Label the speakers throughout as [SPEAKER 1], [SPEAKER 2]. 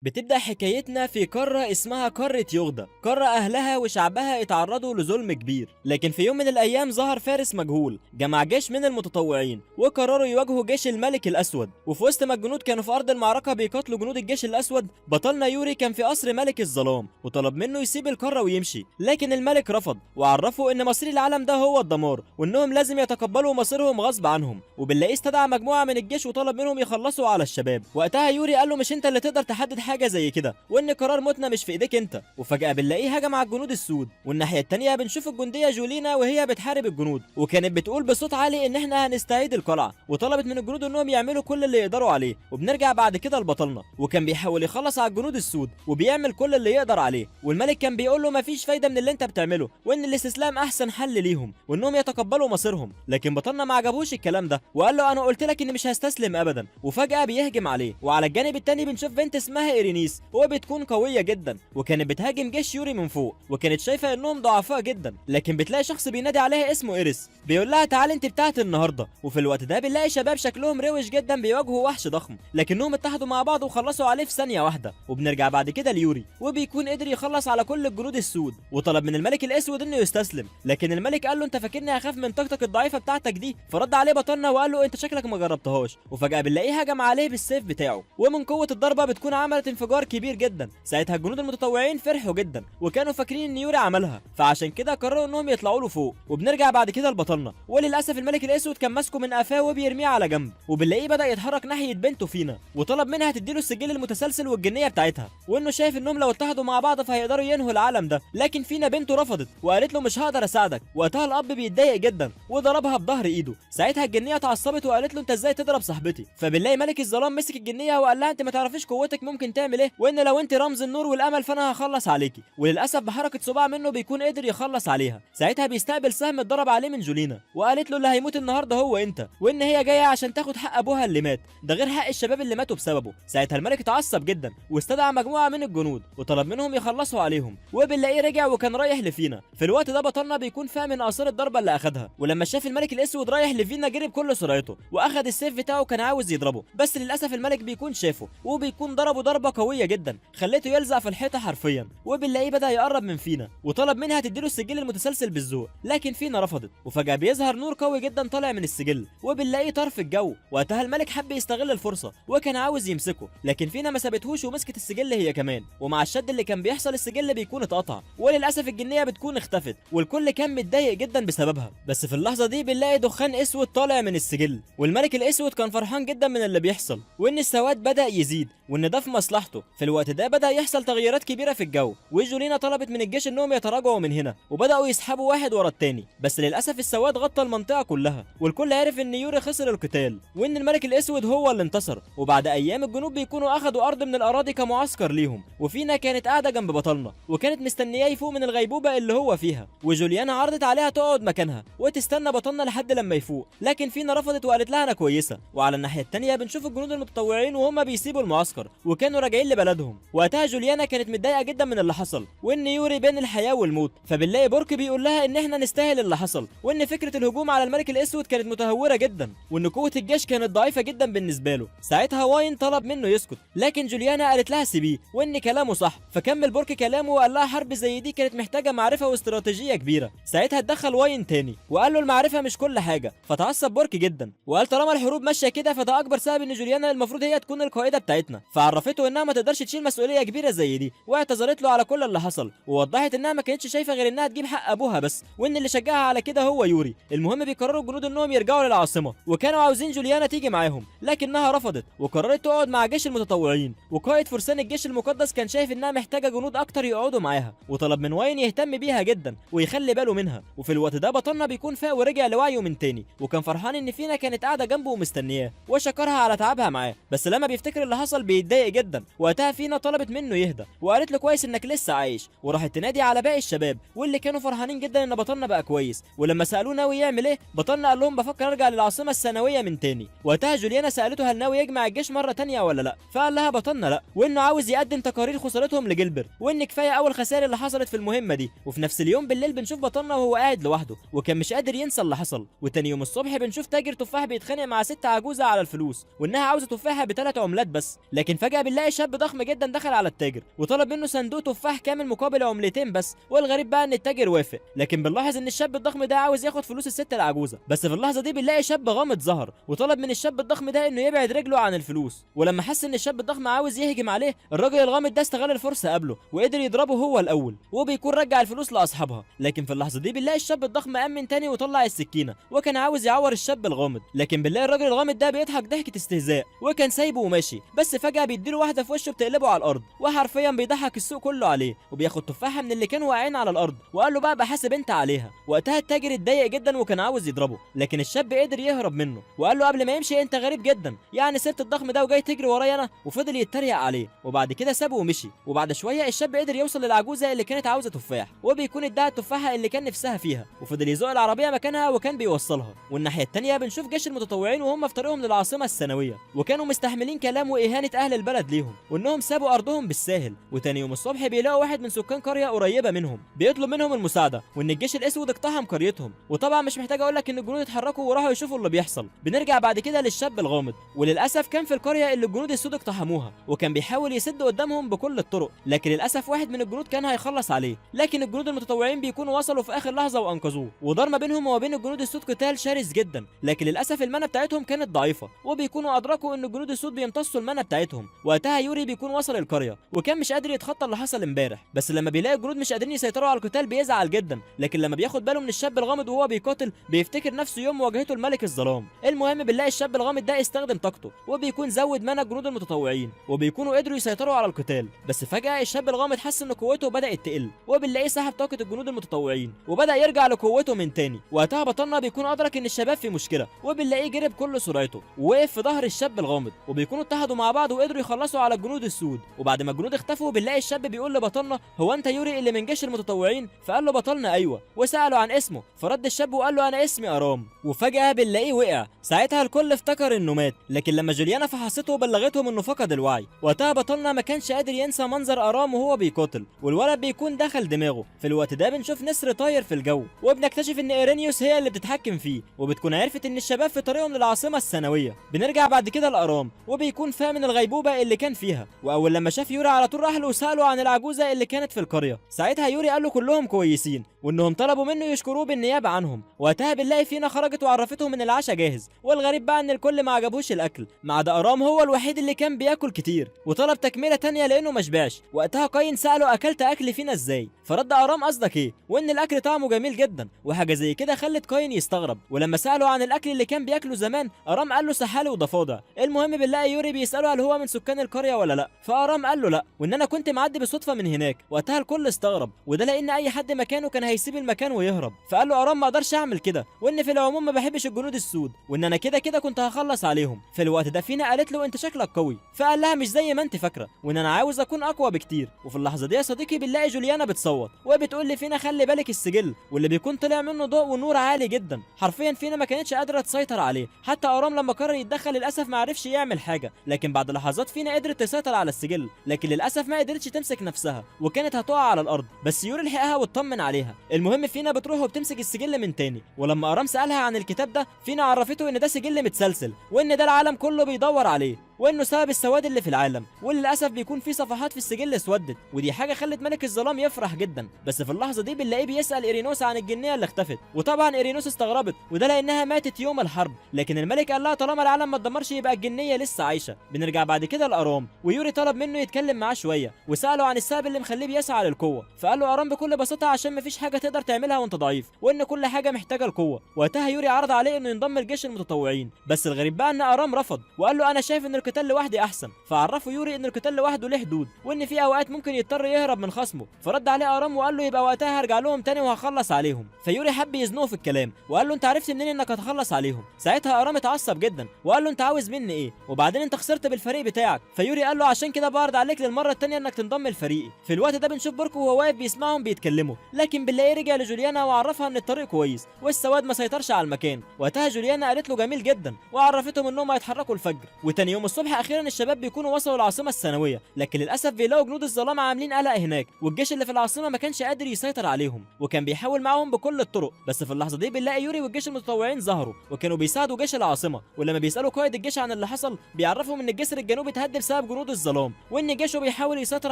[SPEAKER 1] بتبدأ حكايتنا في قارة اسمها قارة يغدا. قارة أهلها وشعبها اتعرضوا لظلم كبير، لكن في يوم من الأيام ظهر فارس مجهول جمع جيش من المتطوعين وقرروا يواجهوا جيش الملك الأسود. وفي وسط ما الجنود كانوا في أرض المعركة بيقاتلوا جنود الجيش الأسود، بطلنا يوري كان في قصر ملك الظلام وطلب منه يسيب القارة ويمشي، لكن الملك رفض وعرفه إن مصير العالم ده هو الدمار وإنهم لازم يتقبلوا مصيرهم غصب عنهم. وبالله استدعى مجموعة من الجيش وطلب منهم يخلصوا على الشباب. وقتها يوري قال له مش انت اللي تقدر تحدد حاجه زي كده، وان قرار موتنا مش في ايديك انت. وفجاه بنلاقيه هجم على الجنود السود، والناحيه التانيه بنشوف الجنديه جولينا وهي بتحارب الجنود، وكانت بتقول بصوت عالي ان احنا هنستعيد القلعه، وطلبت من الجنود انهم يعملوا كل اللي يقدروا عليه. وبنرجع بعد كده لبطلنا وكان بيحاول يخلص على الجنود السود وبيعمل كل اللي يقدر عليه، والملك كان بيقول له مفيش فايده من اللي انت بتعمله، وان الاستسلام احسن حل ليهم وانهم يتقبلوا مصيرهم. لكن بطلنا ما عجبوش الكلام ده وقال له انا قلت لك اني مش هستسلم ابدا. وفجاه بيهجم عليه. وعلى الجانب التاني بنشوف بنت اسمها ايرينيس وبتكون قويه جدا، وكانت بتهاجم جيش يوري من فوق وكانت شايفه انهم ضعفاء جدا. لكن بتلاقي شخص بينادي عليها اسمه ايريس بيقول لها تعالي انت بتاعت النهارده. وفي الوقت ده بنلاقي شباب شكلهم روش جدا بيواجهوا وحش ضخم، لكنهم اتحدوا مع بعض وخلصوا عليه في ثانيه واحده. وبنرجع بعد كده ليوري وبيكون قدر يخلص على كل الجنود السود وطلب من الملك الاسود انه يستسلم، لكن الملك قال له انت فاكرني هخاف من طاقتك الضعيفه بتاعتك دي؟ فرد عليه بطلنا وقال له انت شكلك ما جربتهاش. وفجاه بنلاقيه هجم عليه بالسيف بتاعه، ومن قوه الضربه بتكون عملت انفجار كبير جدا. ساعتها الجنود المتطوعين فرحوا جدا وكانوا فاكرين ان يوري عملها، فعشان كده قرروا انهم يطلعوا له فوق. وبنرجع بعد كده لبطلنا وللاسف الملك الاسود كان ماسكه من قفاه وبيرميه على جنب، وبنلاقيه بدا يتحرك ناحيه بنته فينا وطلب منها تديله السجل المتسلسل والجنيه بتاعتها، وانه شايف انهم لو اتحدوا مع بعض فهيقدروا ينهوا العالم ده. لكن فينا بنته رفضت وقالت له مش هقدر اساعدك. وقتها الاب بيتضايق جدا وضربها بظهر ايده. ساعتها الجنيه اتعصبت وقالت له انت ازاي تضرب صاحبتي؟ فبنلاقي ملك الظلام مسك الجنيه وقال لها انت ما تعرفيش قوتك ممكن تعمل ايه، وان لو انت رمز النور والامل فانا هخلص عليكي. وللاسف بحركه صباع منه بيكون قدر يخلص عليها. ساعتها بيستقبل سهم اتضرب عليه من جولينا وقالت له اللي هيموت النهارده هو انت، وان هي جايه عشان تاخد حق ابوها اللي مات، ده غير حق الشباب اللي ماتوا بسببه. ساعتها الملك اتعصب جدا واستدعى مجموعه من الجنود وطلب منهم يخلصوا عليهم، وبنلاقيه رجع وكان رايح لفينا. في الوقت ده بطلنا بيكون فاهم من اثار الضربه اللي اخدها، ولما شاف الملك الاسود رايح لفينا جري بكل سرعته واخد السيف بتاعه كان عاوز يضربه، بس للاسف الملك بيكون شافه وبيكون ضربه ضربه قويه جدا خليته يلزق في الحيطه حرفيا. وبنلاقيه بدا يقرب من فينا وطلب منها تديله السجل المتسلسل بالذوق، لكن فينا رفضت. وفجاه بيظهر نور قوي جدا طالع من السجل وبنلاقيه طار في الجو. وقتها الملك حب يستغل الفرصه وكان عاوز يمسكه، لكن فينا ما سابتهوش ومسكت السجل هي كمان. ومع الشد اللي كان بيحصل السجل بيكون اتقطع، وللاسف الجنيه بتكون اختفت والكل كان متضايق جدا بسببها. بس في اللحظه دي بنلاقي دخان اسود طالع من السجل، والملك الاسود كان فرحان جدا من اللي بيحصل وان السواد بدا يزيد وان ده في مصلحته. في الوقت ده بدا يحصل تغيرات كبيره في الجو، وجولينا طلبت من الجيش انهم يتراجعوا من هنا وبداوا يسحبوا واحد ورا التاني. بس للاسف السواد غطى المنطقه كلها والكل عرف ان يوري خسر القتال وان الملك الاسود هو اللي انتصر. وبعد ايام الجنوب بيكونوا اخدوا ارض من الاراضي كمعسكر ليهم، وفينا كانت قاعده جنب بطلنا وكانت مستنياه يفوق من الغيبوبه اللي هو فيها. وجوليانا عرضت عليها تقعد مكانها وتستنى بطلنا لحد لما يفوق، لكن فينا رفضت وقالت لها انا كويسه. وعلى الناحيه التانيه بنشوف الجنود المتطوعين وهم بيسيبوا المعسكر وكانوا راجعين لبلدهم. وقتها جوليانا كانت متضايقه جدا من اللي حصل وان يوري بين الحياه والموت. فبنلاقي بورك بيقول لها ان احنا نستاهل اللي حصل، وان فكره الهجوم على الملك الاسود كانت متهوره جدا وان قوه الجيش كانت ضعيفه جدا بالنسبه له. ساعتها واين طلب منه يسكت، لكن جوليانا قالت لها سيبيه وان كلامه صح. فكمل بورك كلامه وقال لها حرب زي دي كانت محتاجه معرفه واستراتيجيه كبيره. ساعتها اتدخل واين تاني وقال له المعرفه مش كل حاجه. فتعصب بورك جدا وقال طالما الحروب ماشيه كده فده اكبر سبب ان جوليانا المفروض هي تكون القائده بتاعتنا. فعرفته انها ما تقدرش تشيل مسؤوليه كبيره زي دي، واعتذرت له على كل اللي حصل ووضحت انها ما كانتش شايفه غير انها تجيب حق ابوها بس، وان اللي شجعها على كده هو يوري. المهم بيقرروا الجنود انهم يرجعوا للعاصمه وكانوا عاوزين جوليانا تيجي معاهم، لكنها رفضت وقررت تقعد مع جيش المتطوعين. وقائد فرسان الجيش المقدس كان شايف انها محتاجه جنود اكتر يقعدوا معاها وطلب من واين يهتم بيها جدا ويخلي باله منها. وفي الوقت ده بطلنا بيكون فاق ورجع لوعيه من تاني وكان فرحان ان فينا كانت قاعده جنبه ومستنياه وشكرها على تعبها معاه. بس لما بيفتكر اللي حصل بيتضايق جدا. وقتها فينا طلبت منه يهدى وقالت له كويس انك لسه عايش، وراحت تنادي على باقي الشباب واللي كانوا فرحانين جدا ان بطلنا بقى كويس. ولما سالوه ناوي يعمل ايه بطلنا قال لهم بفكر ارجع للعاصمه الثانويه من تاني. وقتها جوليانا سالته هل ناوي يجمع الجيش مره تانيه ولا لا، فقال لها بطلنا لا، وانه عاوز يقدم تقارير خسارتهم لجيلبر وان كفايه اول خسائر اللي حصلت في المهمه دي. وفي نفس اليوم بالليل بنشوف بطلنا وهو قاعد لوحده وكان مش قادر ينسى اللي حصل. وتاني يوم الصبح بنشوف تاجر تفاح بيتخانق مع ست عجوزه على الفلوس وانها عاوزه تفاحه ب3 عملات بس، لكن فجاه بنلاقي بنلاقي شاب ضخم جدا دخل على التاجر وطلب منه صندوق تفاح كامل مقابل عملتين بس، والغريب بقى ان التاجر وافق، لكن بنلاحظ ان الشاب الضخم ده عاوز ياخد فلوس الست العجوزه. بس في اللحظه دي بنلاقي شاب غامض ظهر وطلب من الشاب الضخم ده انه يبعد رجله عن الفلوس، ولما حس ان الشاب الضخم عاوز يهجم عليه، الراجل الغامض ده استغل الفرصه قبله وقدر يضربه هو الاول، وبيكون رجع الفلوس لاصحابها. لكن في اللحظه دي بنلاقي الشاب الضخم قام من تاني وطلع السكينه وكان عاوز يعور الشاب الغامض، لكن بنلاقي الراجل الغامض ده بيضحك ضحكه استهزاء وكان سايبه وماشي، بس فجاه بيديله واحده في وشه بتقلبه على الارض، وحرفيا بيضحك السوق كله عليه وبياخد تفاحه من اللي كانوا واقعين على الارض وقال له بقى بحاسب انت عليها. وقتها التاجر اتضايق جدا وكان عاوز يضربه، لكن الشاب قدر يهرب منه وقال له قبل ما يمشي انت غريب جدا، يعني سبت الضخم ده وجاي تجري ورايا انا؟ وفضل يتريق عليه، وبعد كده سابه ومشي. وبعد شويه الشاب قدر يوصل للعجوزه اللي كانت عاوزه تفاح، وبيكون اداها التفاحه اللي كان نفسها فيها وفضل يزق العربيه مكانها وكان بيوصلها. والناحيه الثانيه بنشوف جيش المتطوعين وهم في طريقهم للعاصمه الثانويه، وكانوا مستحملين كلام واهانه اهل البلد ليهم وانهم سابوا ارضهم بالساهل. وتاني يوم الصبح بيلاقوا واحد من سكان قريه قريبه منهم بيطلب منهم المساعده، وان الجيش الاسود اقتحم قريتهم. وطبعا مش محتاج اقول لك ان الجنود اتحركوا وراحوا يشوفوا اللي بيحصل. بنرجع بعد كده للشاب الغامض، وللاسف كان في القريه اللي الجنود السود اقتحموها وكان بيحاول يسد قدامهم بكل الطرق، لكن للاسف واحد من الجنود كان هيخلص عليه، لكن الجنود المتطوعين بيكونوا وصلوا في اخر لحظه وانقذوه. ودار ما بينهم وما بين الجنود السود قتال شرس جدا، لكن للاسف المنه بتاعتهم كانت ضعيفه، وبيكونوا ادركوا ان الجنود السود بيمتصوا المنه بتاعتهم. وقتها يوري بيكون وصل القريه وكان مش قادر يتخطى اللي حصل امبارح، بس لما بيلاقي الجنود مش قادرين يسيطروا على القتال بيزعل جدا، لكن لما بياخد باله من الشاب الغامض وهو بيقاتل بيفتكر نفسه يوم مواجهته الملك الظلام. المهم بنلاقي الشاب الغامض ده استخدم طاقته وبيكون زود منى الجنود المتطوعين وبيكونوا قدروا يسيطروا على القتال. بس فجاه الشاب الغامض حس ان قوته بدات تقل، وبنلاقيه سحب طاقه الجنود المتطوعين وبدا يرجع لقوته من تاني. وقتها بطلنا بيكون ادرك ان الشباب في مشكله، وبنلاقيه جري بكل سرعته ووقف في ظهر الشاب الغامض، وبيكونوا اتحدوا مع بعض وقدروا يخلصوا على الجنود السود. وبعد ما الجنود اختفوا بنلاقي الشاب بيقول لبطلنا هو انت يوري اللي من جيش المتطوعين؟ فقال له بطلنا ايوه، وساله عن اسمه، فرد الشاب وقال له انا اسمي ارام. وفجاه بنلاقيه وقع. ساعتها الكل افتكر انه مات، لكن لما جوليانا فحصته بلغتهم انه فقد الوعي. وقتها بطلنا ما كانش قادر ينسى منظر ارام وهو بيقاتل والولد بيكون دخل دماغه. في الوقت ده بنشوف نسر طاير في الجو، وبنكتشف ان ايرينيوس هي اللي بتتحكم فيه، وبتكون عرفت ان الشباب في طريقهم للعاصمه الثانويه. بنرجع بعد كده لارام وبيكون فاهم من الغيبوبه اللي كان فيها، واول لما شاف يوري على طول راح له وساله عن العجوزه اللي كانت في القريه. ساعتها يوري قال له كلهم كويسين وانهم طلبوا منه يشكروه بالنيابه عنهم. وقتها بنلاقي فينا خرجت وعرفتهم ان العشاء جاهز، والغريب بقى ان الكل ما عجبوش الاكل ما عدا ارام، هو الوحيد اللي كان بياكل كتير وطلب تكمله تانية لانه ما شبعش. وقتها قاين ساله اكلت اكل فينا ازاي؟ فرد ارام قصدك ايه؟ وان الاكل طعمه جميل جدا، وحاجه زي كده خلت قاين يستغرب. ولما ساله عن الاكل اللي كان بياكله زمان ارام قال له سحالي وضفادع. المهم بنلاقي يوري بيساله هل هو من سكان القريه ولا لا، فارام قال له لا، وان انا كنت معدي بالصدفه من هناك. وقتها الكل استغرب، وده لان اي حد مكانه كان هيسيب المكان ويهرب. فقال له ارام ما اقدرش اعمل كده، وان في العموم ما بحبش الجنود السود، وان انا كده كده كنت هخلص عليهم. في الوقت ده فينا قالت له انت شكلك قوي، فقال لها مش زي ما انت فاكره، وان انا عاوز اكون اقوى بكتير. وفي اللحظه دي يا صديقي بنلاقي جوليانا بتصوت وبتقول لي فينا خلي بالك السجل، واللي بيكون طلع منه ضوء ونور عالي جدا، حرفيا فينا ما كانتش قادره تسيطر عليه. حتى ارام لما قرر يتدخل للاسف ما عرفش يعمل حاجه، لكن بعد لحظات فينا قدرت تسيطر على السجل، لكن للاسف ما قدرتش تمسك نفسها وكانت هتقع على الارض. بس يوري لحقها واطمن عليها. المهم فينا بتروح وبتمسك السجل من تاني، ولما ارام سالها عن الكتاب ده فينا عرفته ان ده سجل متسلسل، وان ده العالم كله بيدور عليه، وانه سبب السواد اللي في العالم. وللاسف بيكون في صفحات في السجل اسودت، ودي حاجه خلت ملك الظلام يفرح جدا. بس في اللحظه دي بنلاقيه بيسال ايرينوس عن الجنيه اللي اختفت، وطبعا ايرينوس استغربت، وده لانها ماتت يوم الحرب، لكن الملك قال لها طالما العالم ما اتدمرش يبقى الجنيه لسه عايشه. بنرجع بعد كده لارام، ويوري طلب منه يتكلم معاه شويه وساله عن السبب اللي مخليه بيسعى للقوه. فقال له ارام بكل بساطه عشان مفيش حاجه تقدر تعملها وانت ضعيف، وان كل حاجه محتاجه القوه. وقتها يوري عرض عليه انه ينضم لجيش المتطوعين، بس الغريب بقى ان ارام رفض وقال له انا شايف ان القتال لوحدي احسن. فعرفه يوري ان القتال لوحده له حدود، وان في اوقات ممكن يضطر يهرب من خصمه. فرد عليه ارام وقال له يبقى وقتها هرجع لهم تاني وهخلص عليهم. فيوري حب يزنقه في الكلام وقال له انت عرفت منين انك هتخلص عليهم؟ ساعتها ارام اتعصب جدا وقال له انت عاوز مني ايه؟ وبعدين انت خسرت بالفريق بتاعك. فيوري قال له عشان كده بعرض عليك للمره الثانيه انك تنضم لفريقي. في الوقت ده بنشوف بوركو وهو واقف بيسمعهم بيتكلموا، لكن بنلاقيه رجع لجوليانا وعرفها ان الطريق كويس والسواد ما سيطرش على المكان. وقتها جوليانا قالت له جميل جدا، وعرفتهم انهم هيتحركوا الفجر. وتاني يوم الصبح الصبح اخيرا الشباب بيكونوا وصلوا العاصمه الثانويه، لكن للاسف بيلاقوا جنود الظلام عاملين قلق هناك، والجيش اللي في العاصمه ما كانش قادر يسيطر عليهم، وكان بيحاول معاهم بكل الطرق. بس في اللحظه دي بنلاقي يوري والجيش المتطوعين ظهروا وكانوا بيساعدوا جيش العاصمه، ولما بيسالوا قائد الجيش عن اللي حصل بيعرفهم ان الجسر الجنوبي اتهد بسبب جنود الظلام، وان جيشه بيحاول يسيطر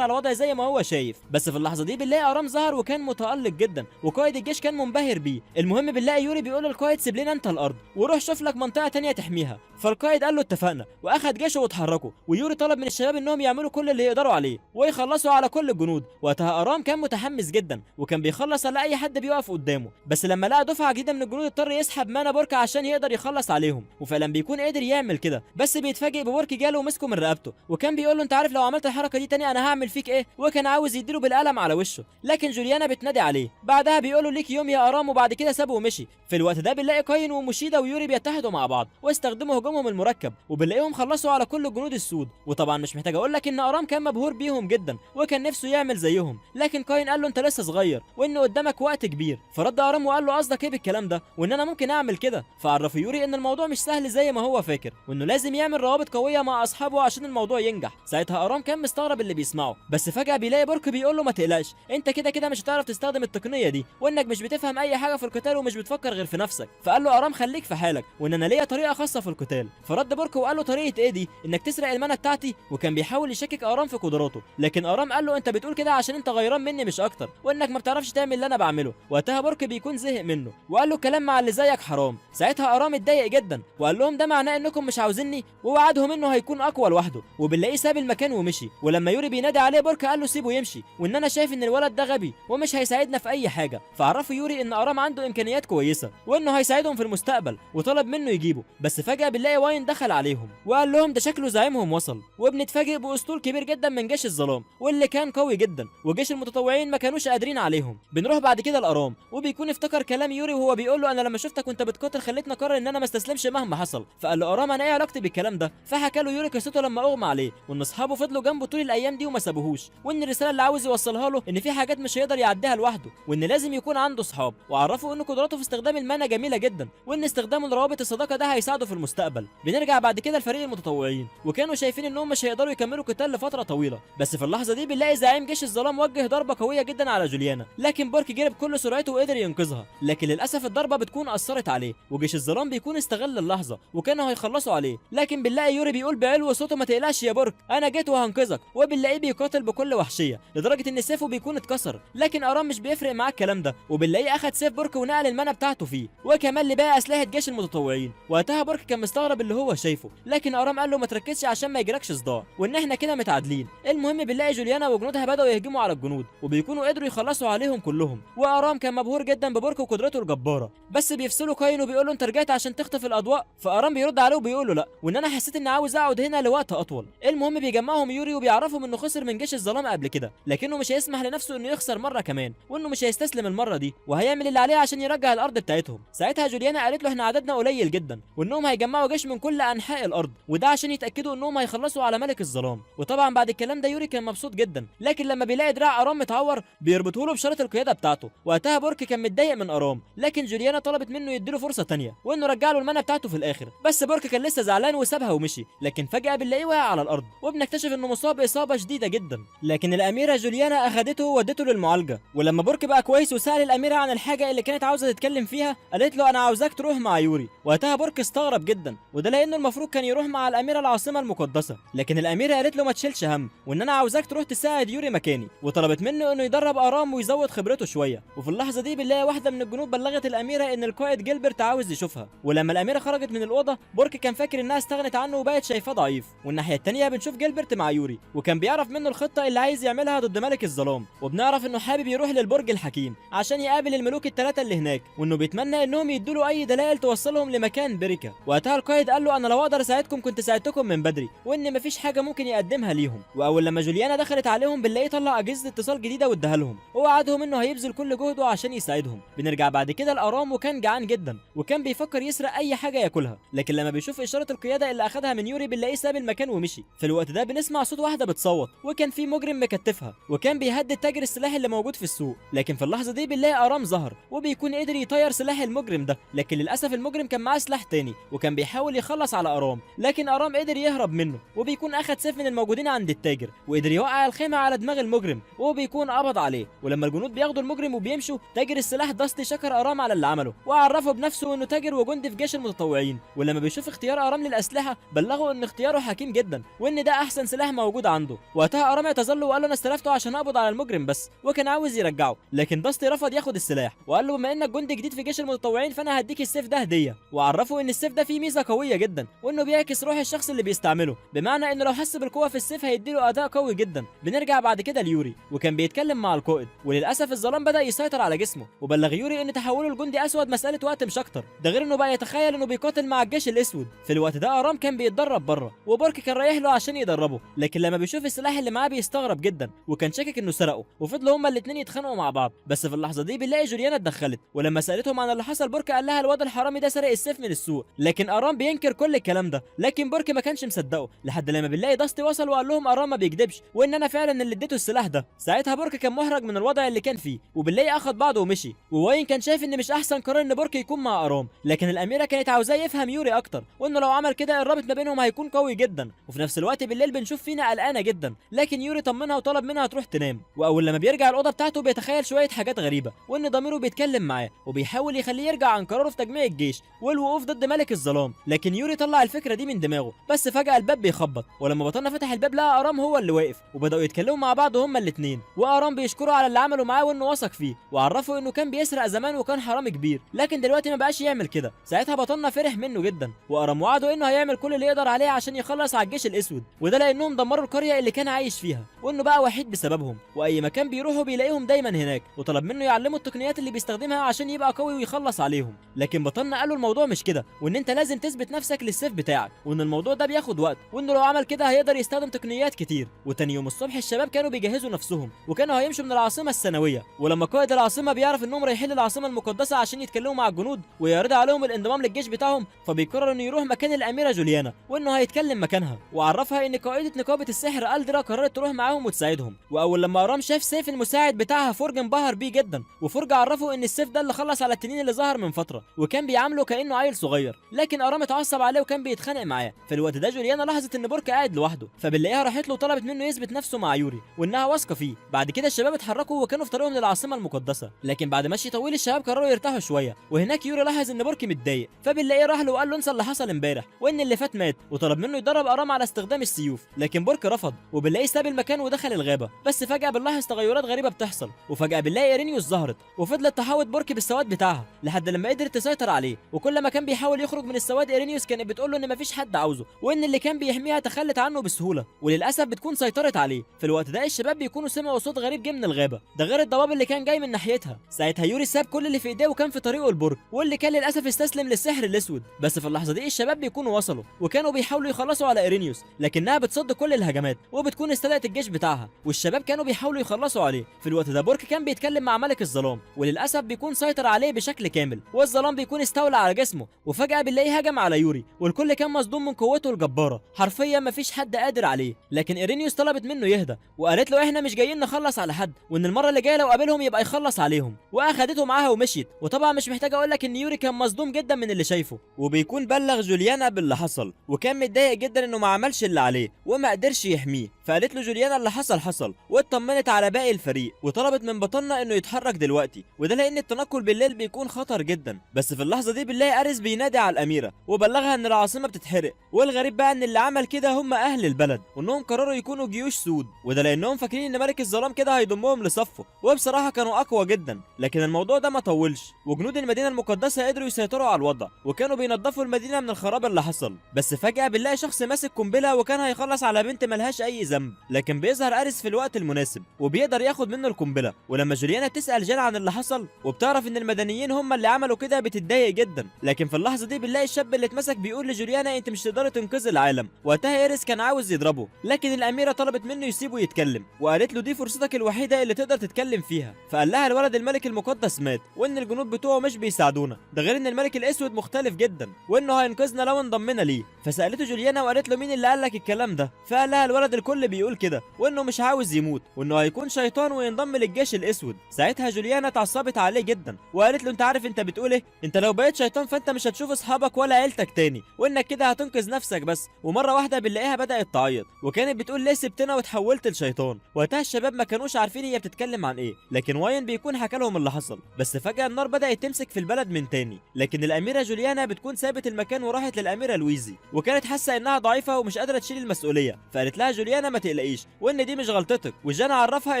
[SPEAKER 1] على الوضع زي ما هو شايف. بس في اللحظه دي بنلاقي ارام ظهر وكان متالق جدا، وقائد الجيش كان منبهر بيه. المهم بنلاقي يوري بيقول للقائد سيب لنا انت الارض وروح شوف لك منطقه تانية تحميها. فالقائد قال له اتفقنا، واخد جيشه واتحركوا. ويوري طلب من الشباب انهم يعملوا كل اللي يقدروا عليه ويخلصوا على كل الجنود. وقتها ارام كان متحمس جدا وكان بيخلص على اي حد بيقف قدامه، بس لما لقى دفعه جديده من الجنود اضطر يسحب مانا بوركا عشان يقدر يخلص عليهم، وفعلا بيكون قادر يعمل كده. بس بيتفاجئ ببورك جاله ومسكه من رقبته، وكان بيقول له انت عارف لو عملت الحركه دي تاني انا هعمل فيك ايه، وكان عاوز يديله بالقلم على وشه. لكن جوليانا بتنادي عليه، بعدها بيقول له ليك يوم يا ارام، وبعد كده سابه ومشي. في الوقت ده بنلاقي كاين وموشيدا ويوري بيتحدوا مع بعض واستخدموا هجومهم المركب، وبنلاقيهم خلصوا على كل الجنود السود. وطبعا مش محتاج اقول لك ان ارام كان مبهور بيهم جدا وكان نفسه يعمل زيهم، لكن كاين قال له انت لسه صغير وان قدامك وقت كبير. فرد ارام وقال له قصدك ايه بالكلام ده، وان انا ممكن اعمل كده. فعرف يوري ان الموضوع مش سهل زي ما هو فاكر، وانه لازم يعمل روابط قويه مع اصحابه عشان الموضوع ينجح. ساعتها ارام كان مستغرب اللي بيسمعه، بس فجاه بيلاقي بورك بيقول له ما تقلقش، انت كده كده مش هتعرف تستخدم التقنيه دي، وانك مش بتفهم اي حاجه في القتال ومش بتفكر غير في نفسك. فقال له ارام خليك في حالك، وان انا ليا طريقه خاصه في القتال. فرد بورك وقال له طريقه ايه دي، انك تسرق المانا بتاعتي. وكان بيحاول يشكك ارام في قدراته، لكن ارام قال له انت بتقول كده عشان انت غيران مني مش اكتر، وانك ما بتعرفش تعمل اللي انا بعمله. وقتها بورك بيكون زهق منه وقال له كلام مع اللي زيك حرام. ساعتها ارام اتضايق جدا وقال لهم ده معناه انكم مش عاوزيني، ووعدهم انه هيكون اقوى لوحده. وبنلاقيه ساب المكان ومشي. ولما يوري بينادي عليه بورك قال له سيبه يمشي، وان انا شايف ان الولد ده غبي ومش هيساعدنا في اي حاجه. فعرفوا يوري ان ارام عنده امكانيات كويسه وانه هيساعدهم في المستقبل، وطلب منه يجيبه. بس فجاه بنلاقي واين دخل عليهم وقال لهم ده شكله زعيمهم وصل. وبنتفاجئ باسطول كبير جدا من جيش الظلام واللي كان قوي جدا، وجيش المتطوعين ما كانوش قادرين عليهم. بنروح بعد كده لارام وبيكون افتكر كلام يوري وهو بيقول له انا لما شفتك وانت بتقاتل خليتني اقرر ان انا ما استسلمش مهما حصل. فقال له ارام انا ايه علاقتي بالكلام ده. فحكى له يوري قصته لما اغمى عليه، وان اصحابه فضلوا جنبه طول الايام دي وما سابوهوش، وان الرساله اللي عاوز يوصلها له ان في حاجات مش هيقدر يعديها لوحده، وان لازم يكون عنده صحاب. وعرفه ان قدراته في استخدام المانا جميله جدا، وان استخدامه لروابط الصداقه ده هيساعده في المستقبل. بنرجع بعد كده لفريق المتطوعين، وكانوا شايفين انهم مش هيقدروا يكملوا قتال لفتره طويله. بس في اللحظه دي بنلاقي زعيم جيش الظلام وجه ضربه قويه جدا على جوليانا، لكن بورك جري بكل سرعته وقدر ينقذها. لكن للاسف الضربه بتكون اثرت عليه، وجيش الظلام بيكون استغل اللحظه وكانوا هيخلصوا عليه. لكن بنلاقي يوري بيقول بعلو صوته ما تقلقش يا بورك انا جيت وهنقذك. وبنلاقيه بيقاتل بكل وحشيه لدرجه ان سيفه بيكون اتكسر، لكن ارام مش بيفرق معاه الكلام ده، وبنلاقيه اخد سيف بورك ونقل المانا بتاعته فيه، وكمان لباقي اسلحه جيش المتطوعين. وقتها بورك كان مستغرب اللي هو شايفه، لكن ارام قال له ما تركزش عشان ما يجيلكش صداع، وان احنا كده متعادلين. المهم بنلاقي جوليانا وجنودها بداوا يهجموا على الجنود وبيكونوا قدروا يخلصوا عليهم كلهم. وارام كان مبهور جدا ببورك وقدرته الجباره. بس بيفصلوا كاين وبيقول له انت رجعت عشان تخطف الاضواء. فارام بيرد عليه وبيقول له لا، وان انا حسيت اني عاوز اقعد هنا لوقت اطول. المهم بيجمعهم يوري وبيعرفهم انه خسر من جيش الظلام قبل كده، لكنه مش هيسمح لنفسه انه يخسر مره كمان، وانه مش هيستسلم المره دي وهيعمل اللي عليه عشان يرجع الارض بتاعتهم. ساعتها جوليانا قالت له احنا عددنا قليل جدا، وانهم هيجمعوا جيش من كل انحاء الارض، وده عشان يتاكدوا انهم هيخلصوا على ملك الظلام. وطبعا بعد الكلام ده يوري كان مبسوط جدا، لكن لما بيلاقي دراع ارام متعور بيربطوا له بشاره القياده بتاعته. وقتها بورك كان متضايق من ارام، لكن جوليانا طلبت منه يديله فرصه تانية وانه رجع له المانا بتاعته في الاخر. بس بورك كان لسه زعلان وسابها ومشي، لكن فجاه بنلاقيه واقع على الارض وبنكتشف انه مصاب اصابه شديده جدا. لكن الاميره جوليانا اخدته وودته للمعالجه. ولما بورك بقى كويس وسال الاميره عن الحاجه اللي كانت عاوزه تتكلم فيها، قالت له انا عاوزاك تروح مع يوري. وقتها بورك استغرب جدا، وده لانه المفروض كان يروح مع الاميره العاصمه المقدسه، لكن الاميره قالت له ما تشيلش هم، وان انا عاوزاك تروح تساعد يوري مكاني. وطلبت منه انه يدرب ارام ويزود خبرته شويه. وفي اللحظه دي بنلاقي واحده من الجنود بلغت الاميره ان القائد جيلبرت عاوز يشوفها. ولما الاميره خرجت من الاوضه بورك كان فاكر انها استغنت عنه وبقت شايفاه ضعيف. والناحيه الثانيه بنشوف جيلبرت مع يوري، وكان بيعرف منه الخطه اللي عايز يعملها ضد ملك الظلام. وبنعرف انه حابب يروح للبرج الحكيم عشان يقابل الملوك الثلاثه اللي هناك، وانه بيتمنى انهم يدوا له اي دلائل توصلهم لمكان بركه. وقتها القائد قال له انا لو اقدر اساعدكم كنت ساعدتكم من بدري، وان مفيش حاجه ممكن يقدمها ليهم. واول لما جوليانا دخلت عليهم بنلاقيه طلع اجهزه اتصال جديده واداها لهم، ووعدهم انه هيبذل كل جهده عشان يساعدهم. بنرجع بعد كده لارام وكان جعان جدا وكان بيفكر يسرق اي حاجه ياكلها، لكن لما بيشوف اشاره القياده اللي اخدها من يوري بنلاقيه ساب المكان ومشي. في الوقت ده بنسمع صوت واحده بتصوت، وكان في مجرم مكتفها وكان بيهدد تاجر السلاح اللي موجود في السوق. لكن في اللحظه دي بنلاقي ارام ظهر وبيكون قدر يطير سلاح المجرم ده، لكن للاسف المجرم كان معاه سلاح تاني وكان بيحاول يخلص على ارام، لكن ارام ارام قدر يهرب منه، وبيكون اخد سيف من الموجودين عند التاجر وقدر يوقع الخيمه على دماغ المجرم وبيكون قبض عليه. ولما الجنود بياخدوا المجرم وبيمشوا، تاجر السلاح داستي شكر ارام على اللي عمله وعرفه بنفسه انه تاجر وجندي في جيش المتطوعين. ولما بيشوف اختيار ارام للاسلحه بلغه ان اختياره حكيم جدا وان ده احسن سلاح موجود عنده. وقتها ارام اعتذر له وقال له انا استلفته عشان اقبض على المجرم بس، وكان عاوز يرجعه، لكن داستي رفض ياخد السلاح وقال له بما انك جندي جديد في جيش المتطوعين فانا هديك السيف ده هديه. وعرفه ان السيف ده فيه ميزه قويه جدا وانه بيعكس روح الشخص اللي بيستعمله، بمعنى انه لو حس بالقوه في السيف هيديله اداء قوي جدا. بنرجع بعد كده ليوري وكان بيتكلم مع القائد، وللاسف الظلام بدا يسيطر على جسمه وبلغ يوري ان تحوله لجندي اسود مساله وقت مش اكتر. ده غير انه بقى يتخيل انه بيقاتل مع الجيش الاسود. في الوقت ده ارام كان بيتدرب بره وبورك كان رايح له عشان يدربه، لكن لما بيشوف السلاح اللي معاه بيستغرب جدا وكان شاكك انه سرقه، وفضلوا هما الاثنين يتخانقوا مع بعض. بس في اللحظه دي بنلاقي جوليانا اتدخلت، ولما سالتهم عن اللي حصل بورك قال لها الواد الحرامي ده سرق السيف من السوق، لكن ارام بينكر كل الكلام ده، لكن بورك ما كانش مصدقه لحد لما بنلاقي داستي وصل وقال لهم ارام ما بيكذبش وان انا فعلا اللي اديته السلاح ده. ساعتها بورك كان محرج من الوضع اللي كان فيه، وبنلاقي اخد بعضه ومشي. وواين كان شايف ان مش احسن قرار ان بورك يكون مع ارام، لكن الاميره كانت عاوزاه يفهم يوري اكتر وانه لو عمل كده الرابط ما بينهم هيكون قوي جدا. وفي نفس الوقت بالليل بنشوف فينا قلقانه جدا، لكن يوري طمنها وطلب منها تروح تنام. واول لما بيرجع الاوضه بتاعته بيتخيل شويه حاجات غريبه وان ضميره بيتكلم معاه وبيحاول يخليه يرجع عن قراره في تجميع الجيش والوقوف ضد ملك الظلام. لكن يوري طلع الفكره دي من دماغه، بس فجاه الباب بيخبط، ولما بطلنا فتح الباب لقى ارام هو اللي واقف وبداوا يتكلموا مع بعض هما الاثنين. وارام بيشكره على اللي عمله معاه وانه وثق فيه، وعرفه انه كان بيسرق زمان وكان حرامي كبير لكن دلوقتي ما بقاش يعمل كده. ساعتها بطلنا فرح منه جدا، وارام وعده انه هيعمل كل اللي يقدر عليه عشان يخلص على الجيش الاسود، وده لانهم دمروا القريه اللي كان عايش فيها وانه بقى وحيد بسببهم، واي مكان بيروحوا بيلاقيهم دايما هناك، وطلب منه يعلمه التقنيات اللي بيستخدمها عشان يبقى قوي ويخلص عليهم. لكن بطلنا قال له الموضوع مش كده، وان انت لازم تثبت نفسك للسيف بتاعك، وان الموضوع ده بياخد وقت، وانه لو عمل كده هيقدر يستخدم تقنيات كتير. وتاني يوم الصبح الشباب كانوا بيجهزوا نفسهم وكانوا هيمشوا من العاصمه الثانويه، ولما قائد العاصمه بيعرف انهم رايحين للعاصمه المقدسه عشان يتكلموا مع الجنود ويعرضوا عليهم الانضمام للجيش بتاعهم، فبيقرر انه يروح مكان الاميره جوليانا وانه هيتكلم مكانها، وعرفها ان قائده نقابه السحر الدرا قررت تروح معاهم وتساعدهم. واول لما ارام شاف سيف المساعد بتاعها فرج انبهر بيه جدا، وفرج عرفه ان السيف ده اللي خلص على التنين اللي ظهر من فتره وكان بيعامله كانه عيل صغير، لكن ارام اتعصب عليه وكان بيتخانق معاه. في الوقت ده جوليانا لاحظت ان بورك قاعد لوحده، فبنلاقيها راحت له وطلبت منه يثبت نفسه مع يوري وانها واثقه فيه. بعد كده الشباب اتحركوا وكانوا في طريقهم للعاصمه المقدسه، لكن بعد مشي طويل الشباب قرروا يرتاحوا شويه، وهناك يوري لاحظ ان بورك متضايق، فبنلاقيه راح له وقال له انسى اللي حصل امبارح وان اللي فات مات، وطلب منه يدرب ارام على استخدام السيوف، لكن بورك رفض، وبنلاقيه ساب المكان ودخل الغابه. بس فجاه بنلاحظ تغيرات غريبه بتحصل، وفجاه بنلاقي ايرينيوس ظهرت وفضلت تحاوط بورك بالسواد بتاعها لحد لما قدرت تسيطر عليه، وكل ما كان بيحاول يخرج من السواد ايرينيوس كانت بتقول له ان مفيش حد عاوزه وان اللي كان بيحميها تخلت عنه بسهوله، وللاسف بتكون سيطرت عليه. في الوقت ده الشباب بيكونوا سمعوا صوت غريب جه من الغابه، ده غير الضباب اللي كان جاي من ناحيتها. ساعتها يوري ساب كل اللي في ايديه وكان في طريقه البرج، واللي كان للاسف استسلم للسحر الاسود. بس في اللحظه دي الشباب بيكونوا وصلوا وكانوا بيحاولوا يخلصوا على ايرينيوس، لكنها بتصد كل الهجمات وبتكون استدعت الجيش بتاعها، والشباب كانوا بيحاولوا يخلصوا عليه. في الوقت ده بورك كان بيتكلم مع ملك الظلام، وللاسف بيكون سيطر عليه بشكل كامل، والظلام بيكون استولى على جسمه، وفجاه بنلاقيه هجم على يوري، والكل كان مصدوم من قوته الجباره، حرفيا مفيش حد قادر عليه. لكن ايرينيوس طلبت منه يهدى وقالت له احنا مش جايين نخلص على حد، وان المره اللي جايه لو قابلهم يبقى يخلص عليهم، واخدته معاها ومشيت. وطبعا مش محتاج اقول لك ان يوري كان مصدوم جدا من اللي شايفه، وبيكون بلغ جوليانا باللي حصل، وكان متضايق جدا انه ما عملش اللي عليه وما قدرش يحميه. فقالت له جوليانا اللي حصل واطمنت على باقي الفريق، وطلبت من بطلنا انه يتحرك دلوقتي، وده لان التنقل بالليل بيكون خطر جدا. بس في اللحظه دي بنلاقي اريس بينادي على الاميره وبلغها ان العاصمه بتتحرق، والغريب بقى ان اللي عمل كده هم اهل البلد، وانهم قرروا يكونوا جيوش سود، وده لانهم فاكرين ان ملك الظلام كده هيضمهم لصفه، وبصراحه كانوا اقوى جدا. لكن الموضوع ده ما طولش، وجنود المدينه المقدسه قدروا يسيطروا على الوضع وكانوا بينظفوا المدينه من الخراب اللي حصل. بس فجاه بنلاقي شخص ماسك قنبله وكان هيخلص على بنت ملهاش اي ذنب، لكن بيظهر اريس في الوقت المناسب وبيقدر ياخد منه القنبله. ولما جوليانا تسال جان عن اللي حصل وبتعرف ان المدنيين هم اللي عملوا كده بتتضايق جدا. لكن في اللحظه دي بنلاقي الشاب اللي اتمسك بيقول لجوليانا انت مش تقدري تنقذي العالم. وقتها ايريس كان عاوز يضربه، لكن الاميره طلبت منه يسيبه يتكلم، وقالت له دي فرصتك الوحيده اللي تقدر تتكلم فيها. فقال لها الولد الملك المقدس مات، وان الجنود بتوعه مش بيساعدونا، ده غير ان الملك الاسود مختلف جدا وانه هينقذنا لو انضمينا ليه. فسالته جوليانا وقالت له مين اللي قال لك الكلام ده؟ فقال لها الولد الكل بيقول كده، وانه مش عاوز يموت، وانه هيكون شيطان وينضم للجيش الاسود. ساعتها جوليانا اتعصبت عليه جدا وقالت له انت عارف انت بتقول ايه؟ انت لو بقيت شيطان فانت مش هتشوف اصحابك ولا عيلتك تاني، وانك كده هتنقذ نفسك بس. ومره واحده بنلاقيها بدات تعيط وكانت بتقول ليه سبتنا وتحولت لشيطان. وقتها الشباب ما كانوش عارفين هي بتتكلم عن ايه، لكن واين بيكون حكى لهم اللي حصل. بس فجاه النار بدات تمسك في البلد من تاني، لكن الاميره جوليانا بتكون سابت المكان وراحت للاميره لويزي، وكانت حاسه انها ضعيفه ومش قادره تشيل المسؤوليه. فقالت لها جوليانا ما تقلقيش وان دي مش غلطتك. وجانا عرفها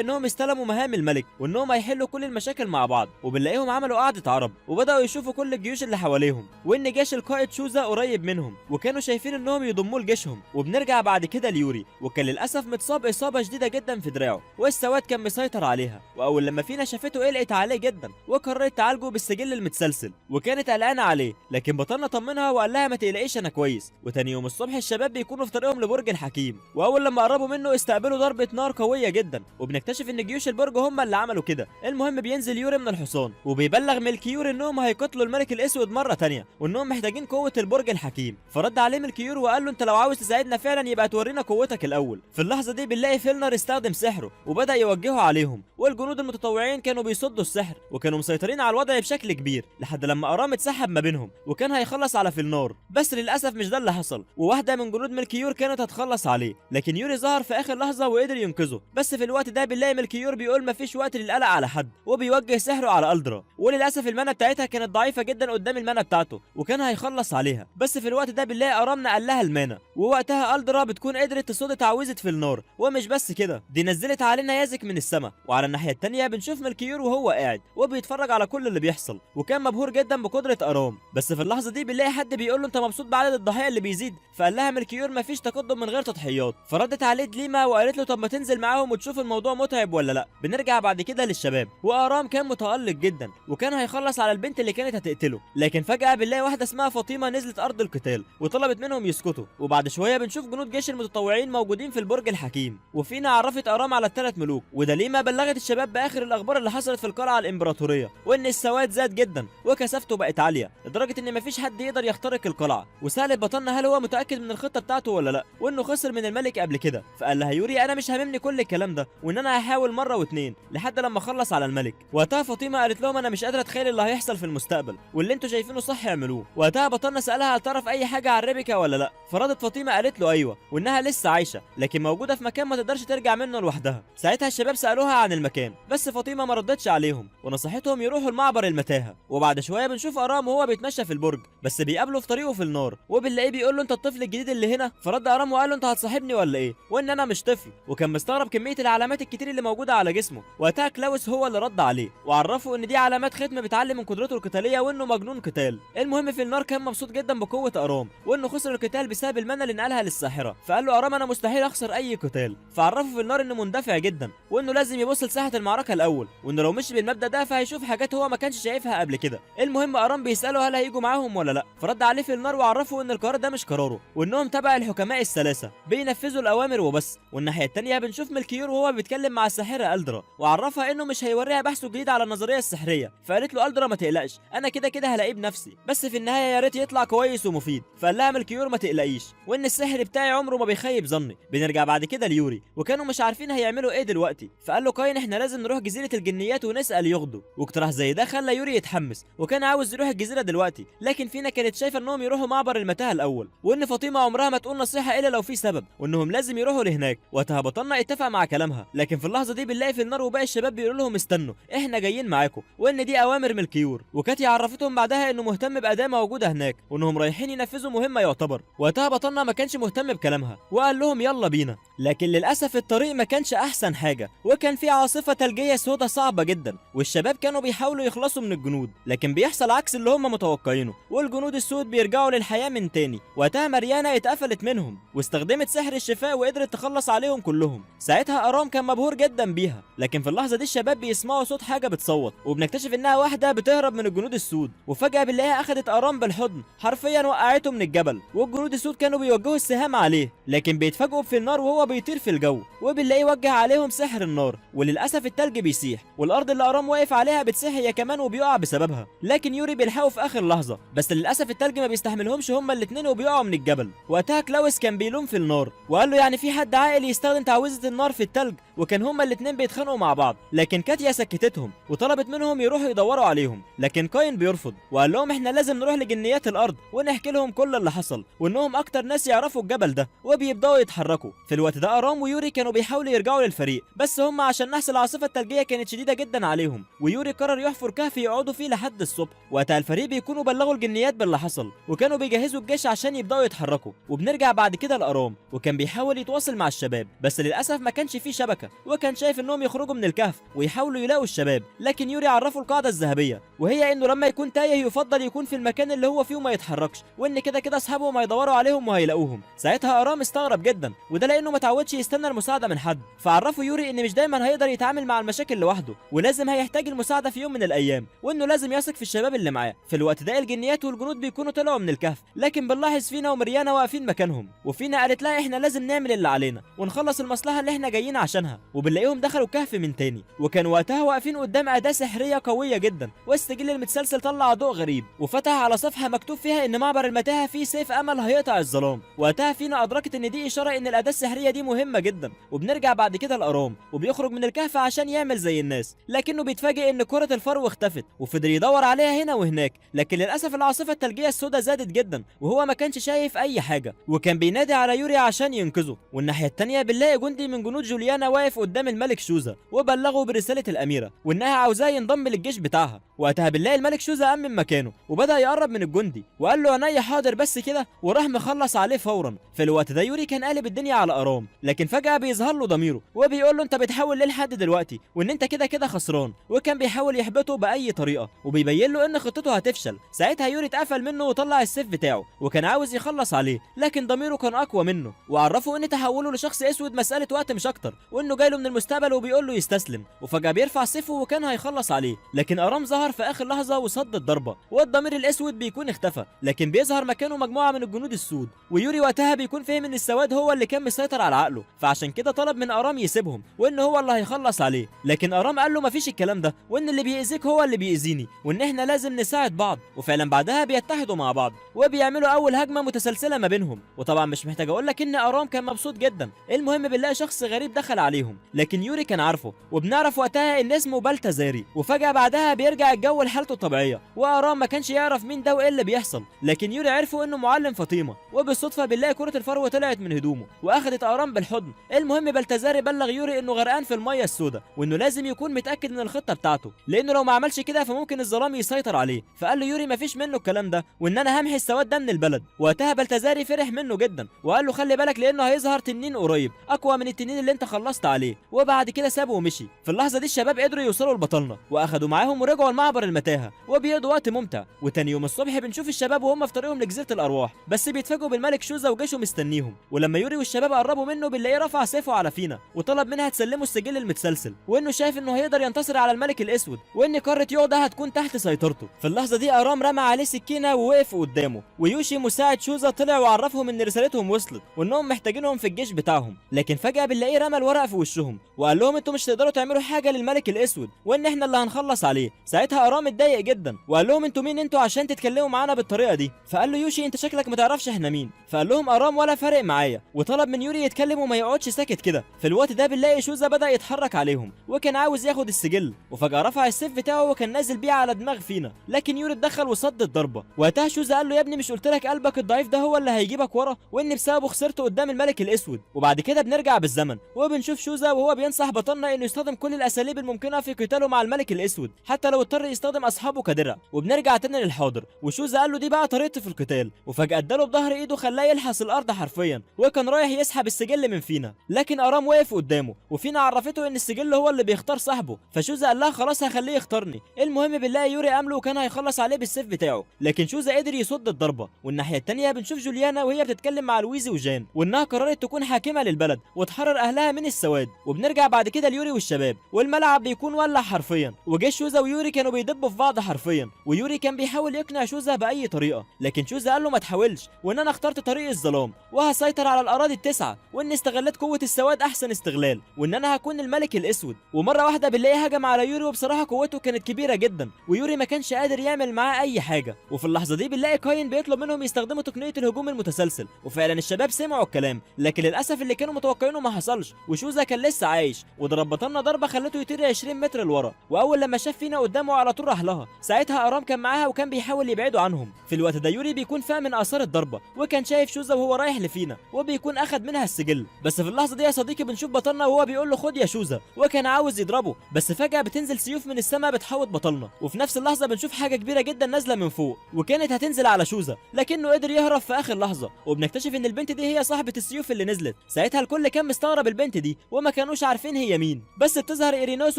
[SPEAKER 1] انهم استلموا مهام الملك وانهم هيحلوا كل المشاكل مع بعض. وبنلاقيهم عملوا قعده عرب وبداوا يشوفوا كل الجيوش اللي حواليهم، وان جيش القائد شوزا قريب منهم وكانوا شايفين انهم يضموا لجيشهم. وبنرجع بعد كده ليوري، وكان للاسف متصاب اصابه شديده جدا في دراعه والسواد كان مسيطر عليها. واول لما فينا شافته قلقت عليه جدا وقررت تعالجه بالسجل المتسلسل، وكانت قلقانه عليه. لكن بطلنا طمنها وقال لها ما تقلقيش انا كويس. وتاني يوم الصبح الشباب بيكونوا في طريقهم لبرج الحكيم، واول لما قربوا منه استقبلوا ضربه نار قويه جدا. وبنكتشف ان جيوش البرج هم اللي عملوا كده. المهم بينزل يوري من الحصان وبيبلغ ملكيور انهم هيقتلوا الملك الاسود مره تانية وانهم محتاجين قوه البرج الحكيم. فرد عليه ملكيور وقال له انت لو عاوز تساعدنا فعلا يبقى تورينا قوتك الاول. في اللحظه دي بنلاقي فيلنر استخدم سحره وبدا يوجهه عليهم، والجنود المتطوعين كانوا بيصدوا السحر وكانوا مسيطرين على الوضع بشكل كبير لحد لما ارام اتسحب ما بينهم وكان هيخلص على فيلنار. بس للاسف مش ده اللي حصل، وواحده من جنود ملكيور كانت هتخلص عليه، لكن يوري ظهر في اخر لحظه وقدر ينقذه. بس في الوقت ده بنلاقي ملكيور بيقول مفيش وقت للقلق على حد وبيوجه سحره على الدرا. وللاسف المنى بتاعتها كانت ضعيفه جدا قدام المنى بتاعته وكان هيخلص عليها. بس في الوقت ده بنلاقي ارام نقل لها المنى، ووقتها الدرا بتكون قدرت تصد تعويذه في النار. ومش بس كده، دي نزلت علينا يازك من السماء. وعلى الناحيه الثانيه بنشوف ملكيور وهو قاعد وبيتفرج على كل اللي بيحصل وكان مبهور جدا بقدره ارام. بس في اللحظه دي بنلاقي حد بيقول له انت مبسوط بعدد الضحايا اللي بيزيد؟ فقال لها ملكيور مفيش تقدم من غير تضحيات. فردت عليه دليما وقالت له طب ما تنزل معاهم وتشوف الموضوع متعب ولا لا. بنرجع بعد كده للشباب، وارام كان متالق جدا وكان هيخلص على البنت اللي كانت هتقتله. لكن فجاه بنلاقي واحده اسمها فاطمه نزلت ارض القتال وطلبت منهم يسكتوا. وبعد شويه بنشوف جنود جيش المتطوعين موجودين في البرج الحكيم، وفينا عرفت ارام على الثلاث ملوك. ودليما بلغت الشباب باخر الاخبار اللي حصلت في القلعه الامبراطوريه، وان السواد زاد جدا وكثافته بقت عاليه لدرجه ان مفيش حد يقدر يخترق القلعه. وسالت بطلنا هل هو متاكد من الخطه بتاعته ولا لا، وانه خسر من الملك قبل كده. فقال لها يوري انا مش هاممني كل الكلام ده، وان انا هحاول مره واتنين لحد لما اخلص على الملك. وقتها فاطمه قالت لهم انا مش قادره اتخيل اللي هيحصل في المستقبل، واللي انتوا شايفينه صح اعملوه. وقتها بطلنا سالها هل تعرف اي حاجه عن ريبيكا ولا لا. فردت فاطمه قالت له ايوه، وانها لسه عايشه لكن موجوده في مكان ما تقدرش ترجع منه لوحدها. ساعتها الشباب سالوها عن المكان بس فاطمه ما ردتش عليهم ونصحتهم يروحوا لمعبر المتاهه. وبعد شويه بنشوف ارام وهو بيتمشى في البرج بس بيقابله في طريقه في النار، وبنلاقيه بيقول له انت الطفل الجديد اللي هنا. فرد ارام وقال له انت هتصاحبني ولا ايه، وان انا مش طفل. وكان مستغرب كميه العلامات الكتير اللي موجوده على جسمه. وقتها كلاوس هو اللي رد عليه وعرفه ان دي علامات ختم بتعلم من قدرته القتاليه وانه مجنون قتال. المهم في النار كان مبسوط جدا بقوه ارام وانه خسر القتال بسبب المنى اللي نقلها للساحره. فقال له ارام انا مستحيل اخسر اي قتال. فعرفه في النار انه مندفع جدا وانه لازم يبص لساحه المعركه الاول، وانه لو مشي بالمبدا ده فهيشوف حاجات هو ما كانش شايفها قبل كده. المهم ارام بيساله هل هيجوا معاهم ولا لا. فرد عليه في النار وعرفه ان القرار ده مش قراره وانهم تبع الحكماء الثلاثه بينفذوا الاوامر وبس. والناحيه الثانيه بنشوف ملكيور وهو بيتكلم مع الساحره الدرا وعرفها انه مش هيوريها بحثه الجديد على النظريه السحريه. فقالت له الدرا ما تقلقش انا كده كده هلاقيه بنفسي، بس في النهايه يا ريت يطلع كويس ومفيد. فقال لها ملكيور ما تقلقيش وان السحر بتاعي عمره ما بيخيب ظني. بنرجع بعد كده ليوري وكانوا مش عارفين هيعملوا ايه دلوقتي. فقال له كاين احنا لازم نروح جزيره الجنيات ونسال يغدو. واقتراح زي ده خلى يوري يتحمس وكان عاوز يروح الجزيره دلوقتي، لكن فينا كانت شايفه انهم يروحوا معبر المتاهه الاول، وان فاطمه عمرها ما تقول نصيحه الا لو في سبب، وانهم لازم يروحوا لهناك. وقتها بطلنا اتفق مع كلامها. لكن في اللحظه دي بنلاقي في النار وباقي الشباب بيقولوا لهم استنوا احنا جايين معاكم وان دي اوامر ملكيور. وكاتي عرفتهم بعدها انه مهتم باداه موجوده هناك وانهم رايحين ينفذوا مهمه يعتبر. وقتها بطلنا ما كانش مهتم بكلامها وقال لهم يلا بينا. لكن للاسف الطريق ما كانش احسن حاجه وكان في عاصفه ثلجيه سودة صعبه جدا، والشباب كانوا بيحاولوا يخلصوا من الجنود لكن بيحصل عكس اللي هم متوقعينه والجنود السود بيرجعوا للحياه من تاني. وقتها مريانا اتقفلت منهم واستخدمت سحر الشفاء وقدرت تخلص عليهم كلهم. ساعتها ارام كان مبهور جدا بيها، لكن في اللحظه دي الشباب بيسمعوا صوت حاجه بتصوت وبنكتشف انها واحده بتهرب من الجنود السود. وفجاه بنلاقيها اخذت ارام بالحضن حرفيا وقعته من الجبل، والجنود السود كانوا بيوجهوا السهام عليه لكن بيتفاجئوا في النار وهو بيطير في الجو، وبنلاقيه وجه عليهم سحر النار. وللاسف التلج بيسيح والارض اللي ارام واقف عليها بتسيح هي كمان وبيقع بسببها. لكن يوري بيلحقوا في اخر لحظه بس للاسف التلج ما بيستحملهمش هما الاثنين وبيقعوا من الجبل. وقتها كلاوس كان بيلوم في النار وقال له يعني في حد عاقل يستخدم تعويذه النار في التلج وكان هما الاتنين بيتخانقوا مع بعض، لكن كاتيا سكتتهم وطلبت منهم يروحوا يدوروا عليهم، لكن كاين بيرفض وقال لهم احنا لازم نروح لجنيات الارض ونحكي لهم كل اللي حصل وانهم اكتر ناس يعرفوا الجبل ده، وبيبداوا يتحركوا. في الوقت ده ارام ويوري كانوا بيحاولوا يرجعوا للفريق، بس هم عشان نحس العاصفه الثلجيه كانت شديده جدا عليهم، ويوري قرر يحفر كهف يقعدوا فيه لحد الصبح. وقتها الفريق بيكونوا بلغوا الجنيات باللي حصل وكانوا بيجهزوا الجيش عشان يبداوا يتحركوا. وبنرجع بعد كده لارام وكان بيحاول يتواصل مع الشباب، بس للاسف ما كانش فيه شبكه، وكان شايف انهم يخرجوا من الكهف ويحاولوا يلاقوا الشباب. لكن يوري عرفه القاعده الذهبيه، وهي انه لما يكون تايه يفضل يكون في المكان اللي هو فيه وما يتحركش، وان كده كده اصحابهم هيدوروا عليهم وهيلاقوهم. ساعتها ارام استغرب جدا، وده لانه ما تعودش يستنى المساعده من حد، فعرفه يوري ان مش دايما هيقدر يتعامل مع المشاكل لوحده، ولازم هيحتاج المساعده في يوم من الايام، وانه لازم يثق في الشباب اللي معاه. في الوقت ده الجنيات والجنود بيكونوا طلعوا من الكهف، لكن بنلاحظ فينا ومريانا واقفين مكانهم، وفينا قالت لها احنا لازم نعمل اللي علينا ونخلص المصلحه اللي احنا جايين عشانها. وبنلاقيهم دخلوا الكهف من تاني، وكانوا وقتها واقفين قدام اداه سحريه قويه جدا، والسجل المتسلسل طلع ضوء غريب وفتح على صفحه مكتوب فيها ان معبر المتاهه فيه سيف امل هيقطع الظلام. وقتها فينا ادركت ان دي اشاره ان الاداه السحريه دي مهمه جدا. وبنرجع بعد كده لارام وبيخرج من الكهف عشان يعمل زي الناس، لكنه بيتفاجئ ان كره الفرو اختفت، وفضل يدور عليها هنا وهناك، لكن للاسف العاصفه الثلجيه السوداء زادت جدا وهو ما كانش شايف اي حاجه، وكان بينادي على يوري عشان ينقذه. والناحيه الثانيه بنلاقي جندي من جنود جوليانا واقف قدام الملك شوزا وبلغه برساله الاميره وانها عاوزاه ينضم للجيش بتاعها. وقتها بنلاقي الملك شوزا قام من مكانه وبدا يقرب من الجندي وقال له عينيا حاضر بس كده، وراح مخلص عليه فورا. في الوقت ده يوري كان قالب الدنيا على ارام، لكن فجاه بيظهر له ضميره وبيقول له انت بتحاول ليه لحد دلوقتي وان انت كده كده خسران، وكان بيحاول يحبطه باي طريقه وبيبين له ان خطته هتفشل. ساعتها يوري اتقفل منه وطلع السيف بتاعه وكان عاوز يخلص عليه، لكن ضميره كان اقوى منه وعرفه ان تحوله لشخص اسود مساله وقت مش اكتر، وانه جاي له من المستقبل وبيقول له يستسلم. وفجاه بيرفع سيفه وكان هيخلص عليه، لكن ارام ظهر في اخر لحظه وصد الضربه، والضمير الاسود بيكون اختفى، لكن بيظهر مكانه مجموعه من الجنود السود. ويوري وقتها بيكون فاهم ان السواد هو اللي كان مسيطر على عقله، فعشان كده طلب من ارام يسيبهم وان هو اللي هيخلص عليه. لكن ارام قال له مفيش الكلام ده، وان اللي بيأذيك هو اللي بيأذيني، وان احنا لازم نساعد بعض. وفعلا بعدها بيتحدوا مع بعض وبيعملوا اول هجمه متسلسله ما بينهم. وطبعا مش محتاج اقول لك ان ارام كان مبسوط جدا. المهم بنلاقي شخص غريب دخل عليهم، لكن يوري كان عارفه، وبنعرف وقتها ان اسمه بالتازاري. وفجاه بعدها بيرجع الجو لحالته الطبيعيه، وارام ما كانش يعرف مين ده وايه اللي بيحصل، لكن يوري عرفه انه معلم فاطمه. وبالصدفه بنلاقي كره الفرو طلعت من هدومه واخدت ارام بالحضن. المهم بالتازاري بلغ يوري انه غرقان في الميه السوداء، وانه لازم يكون متاكد من الخطه بتاعته، لانه لو ما عملش كده فممكن الظلام يسيطر عليه. فقال له يوري مفيش منه الكلام ده، وان انا همحي السواد ده من البلد. وقتها بالتازاري فرح منه جدا وقال له خلي بالك لانه هيظهر تنين قريب اقوى من التنين اللي انت خلصت عليه. وبعد كده سابه ومشي. في اللحظه دي الشباب قدروا يوصلوا لبطلنا واخدوا معاهم ورجعوا لمعبر المتاهه وبيقضوا وقت ممتع. وتاني يوم الصبح بنشوف الشباب وهم في طريقهم لجزيره الارواح، بس بيتفاجئوا بالملك شوزا وجيشه مستنيهم. ولما يوري والشباب قربوا منه بنلاقيه رفع سيفه على فينا وطلب منها تسلمه السجل المتسلسل، وانه شايف انه هيقدر ينتصر على الملك الاسود وان قاره يودا هتكون تحت سيطرته. في اللحظه دي ارام رمى عليه سكينه ووقف قدامه، ويوشي مساعد شوزا طلع وعرفهم ان رسالتهم وصلت وانهم محتاجينهم في الجيش بتاعهم. لكن فجاه بنلاقيه رمى الورق في وشهم وقال لهم انتوا مش تقدروا تعملوا حاجه للملك الاسود وان احنا اللي هنخلص عليه. ساعتها ارام اتضايق جدا وقال لهم انتوا مين انتوا عشان تتكلموا معانا بالطريقه دي؟ فقال له يوشي انت شكلك ما تعرفش احنا مين. فقال لهم ارام ولا فارق معايا، وطلب من يوري يتكلم وما يقعدش ساكت كده. في الوقت ده بنلاقي شوزا بدا يتحرك عليهم وكان عاوز ياخد السجل، وفجاه رفع السيف بتاعه وكان نازل بيه على دماغ فينا، لكن يوري اتدخل وصد الضربه. وقتها شوزا قال له يا ابني مش قلت لك قلبك الضعيف ده هو اللي هيجيبك ورا، وان بسببه خسرت قدام الملك الاسود. وبعد كده بنرجع بالزمن وبنشوف شوزا وهو بينصح بطلنا انه يستخدم كل الاساليب الممكنه في قتاله مع الملك الاسود حتى لو اضطر يستخدم اصحابه كدرع. وبنرجع تاني للحاضر وشوزا قال له دي بقى طريقتي في القتال، وفجاه اداله بظهر ايده خلاه يلحس الارض حرفيا، وكان رايح يسحب السجل من فينا، لكن ارام وقف قدامه وفينا عرفته ان السجل هو اللي بيختار صاحبه. فشوزا قال لها خلاص هخليه يختارني. المهم بنلاقي يوري قامله وكان هيخلص عليه بالسيف بتاعه، لكن شوزا قدر يصد الضربه. والناحيه الثانيه بنشوف جوليانا وهي بتتكلم مع لويزي وجان وانها قررت تكون حاكمه للبلد وتحرر اهلها من السواد. وبنرجع بعد كده ليوري والشباب والملعب بيكون ولع حرفيا، وجيش شوزا ويوري كانوا بيدبوا في بعض حرفيا، ويوري كان بيحاول يقنع شوزا باي طريقه، لكن شوزا قال له ما تحاولش، وان انا اخترت طريق الظلام وهسيطر على الاراضي التسعه، وان استغلت قوه السواد احسن استغلال، وان انا هكون الملك الاسود. ومره واحده بنلاقيه هجم على يوري وبصراحه قوته كانت كبيره جدا ويوري ما كانش قادر يعمل معاه اي حاجه. وفي اللحظه دي بنلاقي كاين بيطلب منهم يستخدموا تقنيه الهجوم المتسلسل، وفعلا الشباب سمعوا الكلام، لكن للاسف اللي كانوا متوقعينه ما حصلش، وشوزا كان لسه عايش، وضرب بطلنا ضربه خلته يطير 20 متر لورا، واول لما شاف فينا قدامه على طول راح لها. ساعتها ارام كان معاها وكان بيحاول يبعده عنهم. في الوقت ده يوري بيكون فاهم من اثار الضربه، وكان شايف شوزا وهو رايح لفينا وبيكون اخد منها السجل. بس في اللحظه دي يا صديقي بنشوف بطلنا وهو بيقول له خد يا شوزا، وكان عاوز يضربه، بس فجاه بتنزل سيوف من السماء بتحوط بطلنا، وفي نفس اللحظه بنشوف حاجه كبيره جدا نازله من فوق وكانت هتنزل على شوزا، لكنه قدر يهرب في اخر لحظه. وبنكتشف ان البنت دي هي صاحبه السيوف اللي نزلت. ساعتها الكل كان مستغرب البنت دي وما كانوش عارفين هي مين، بس بتظهر ايرينوس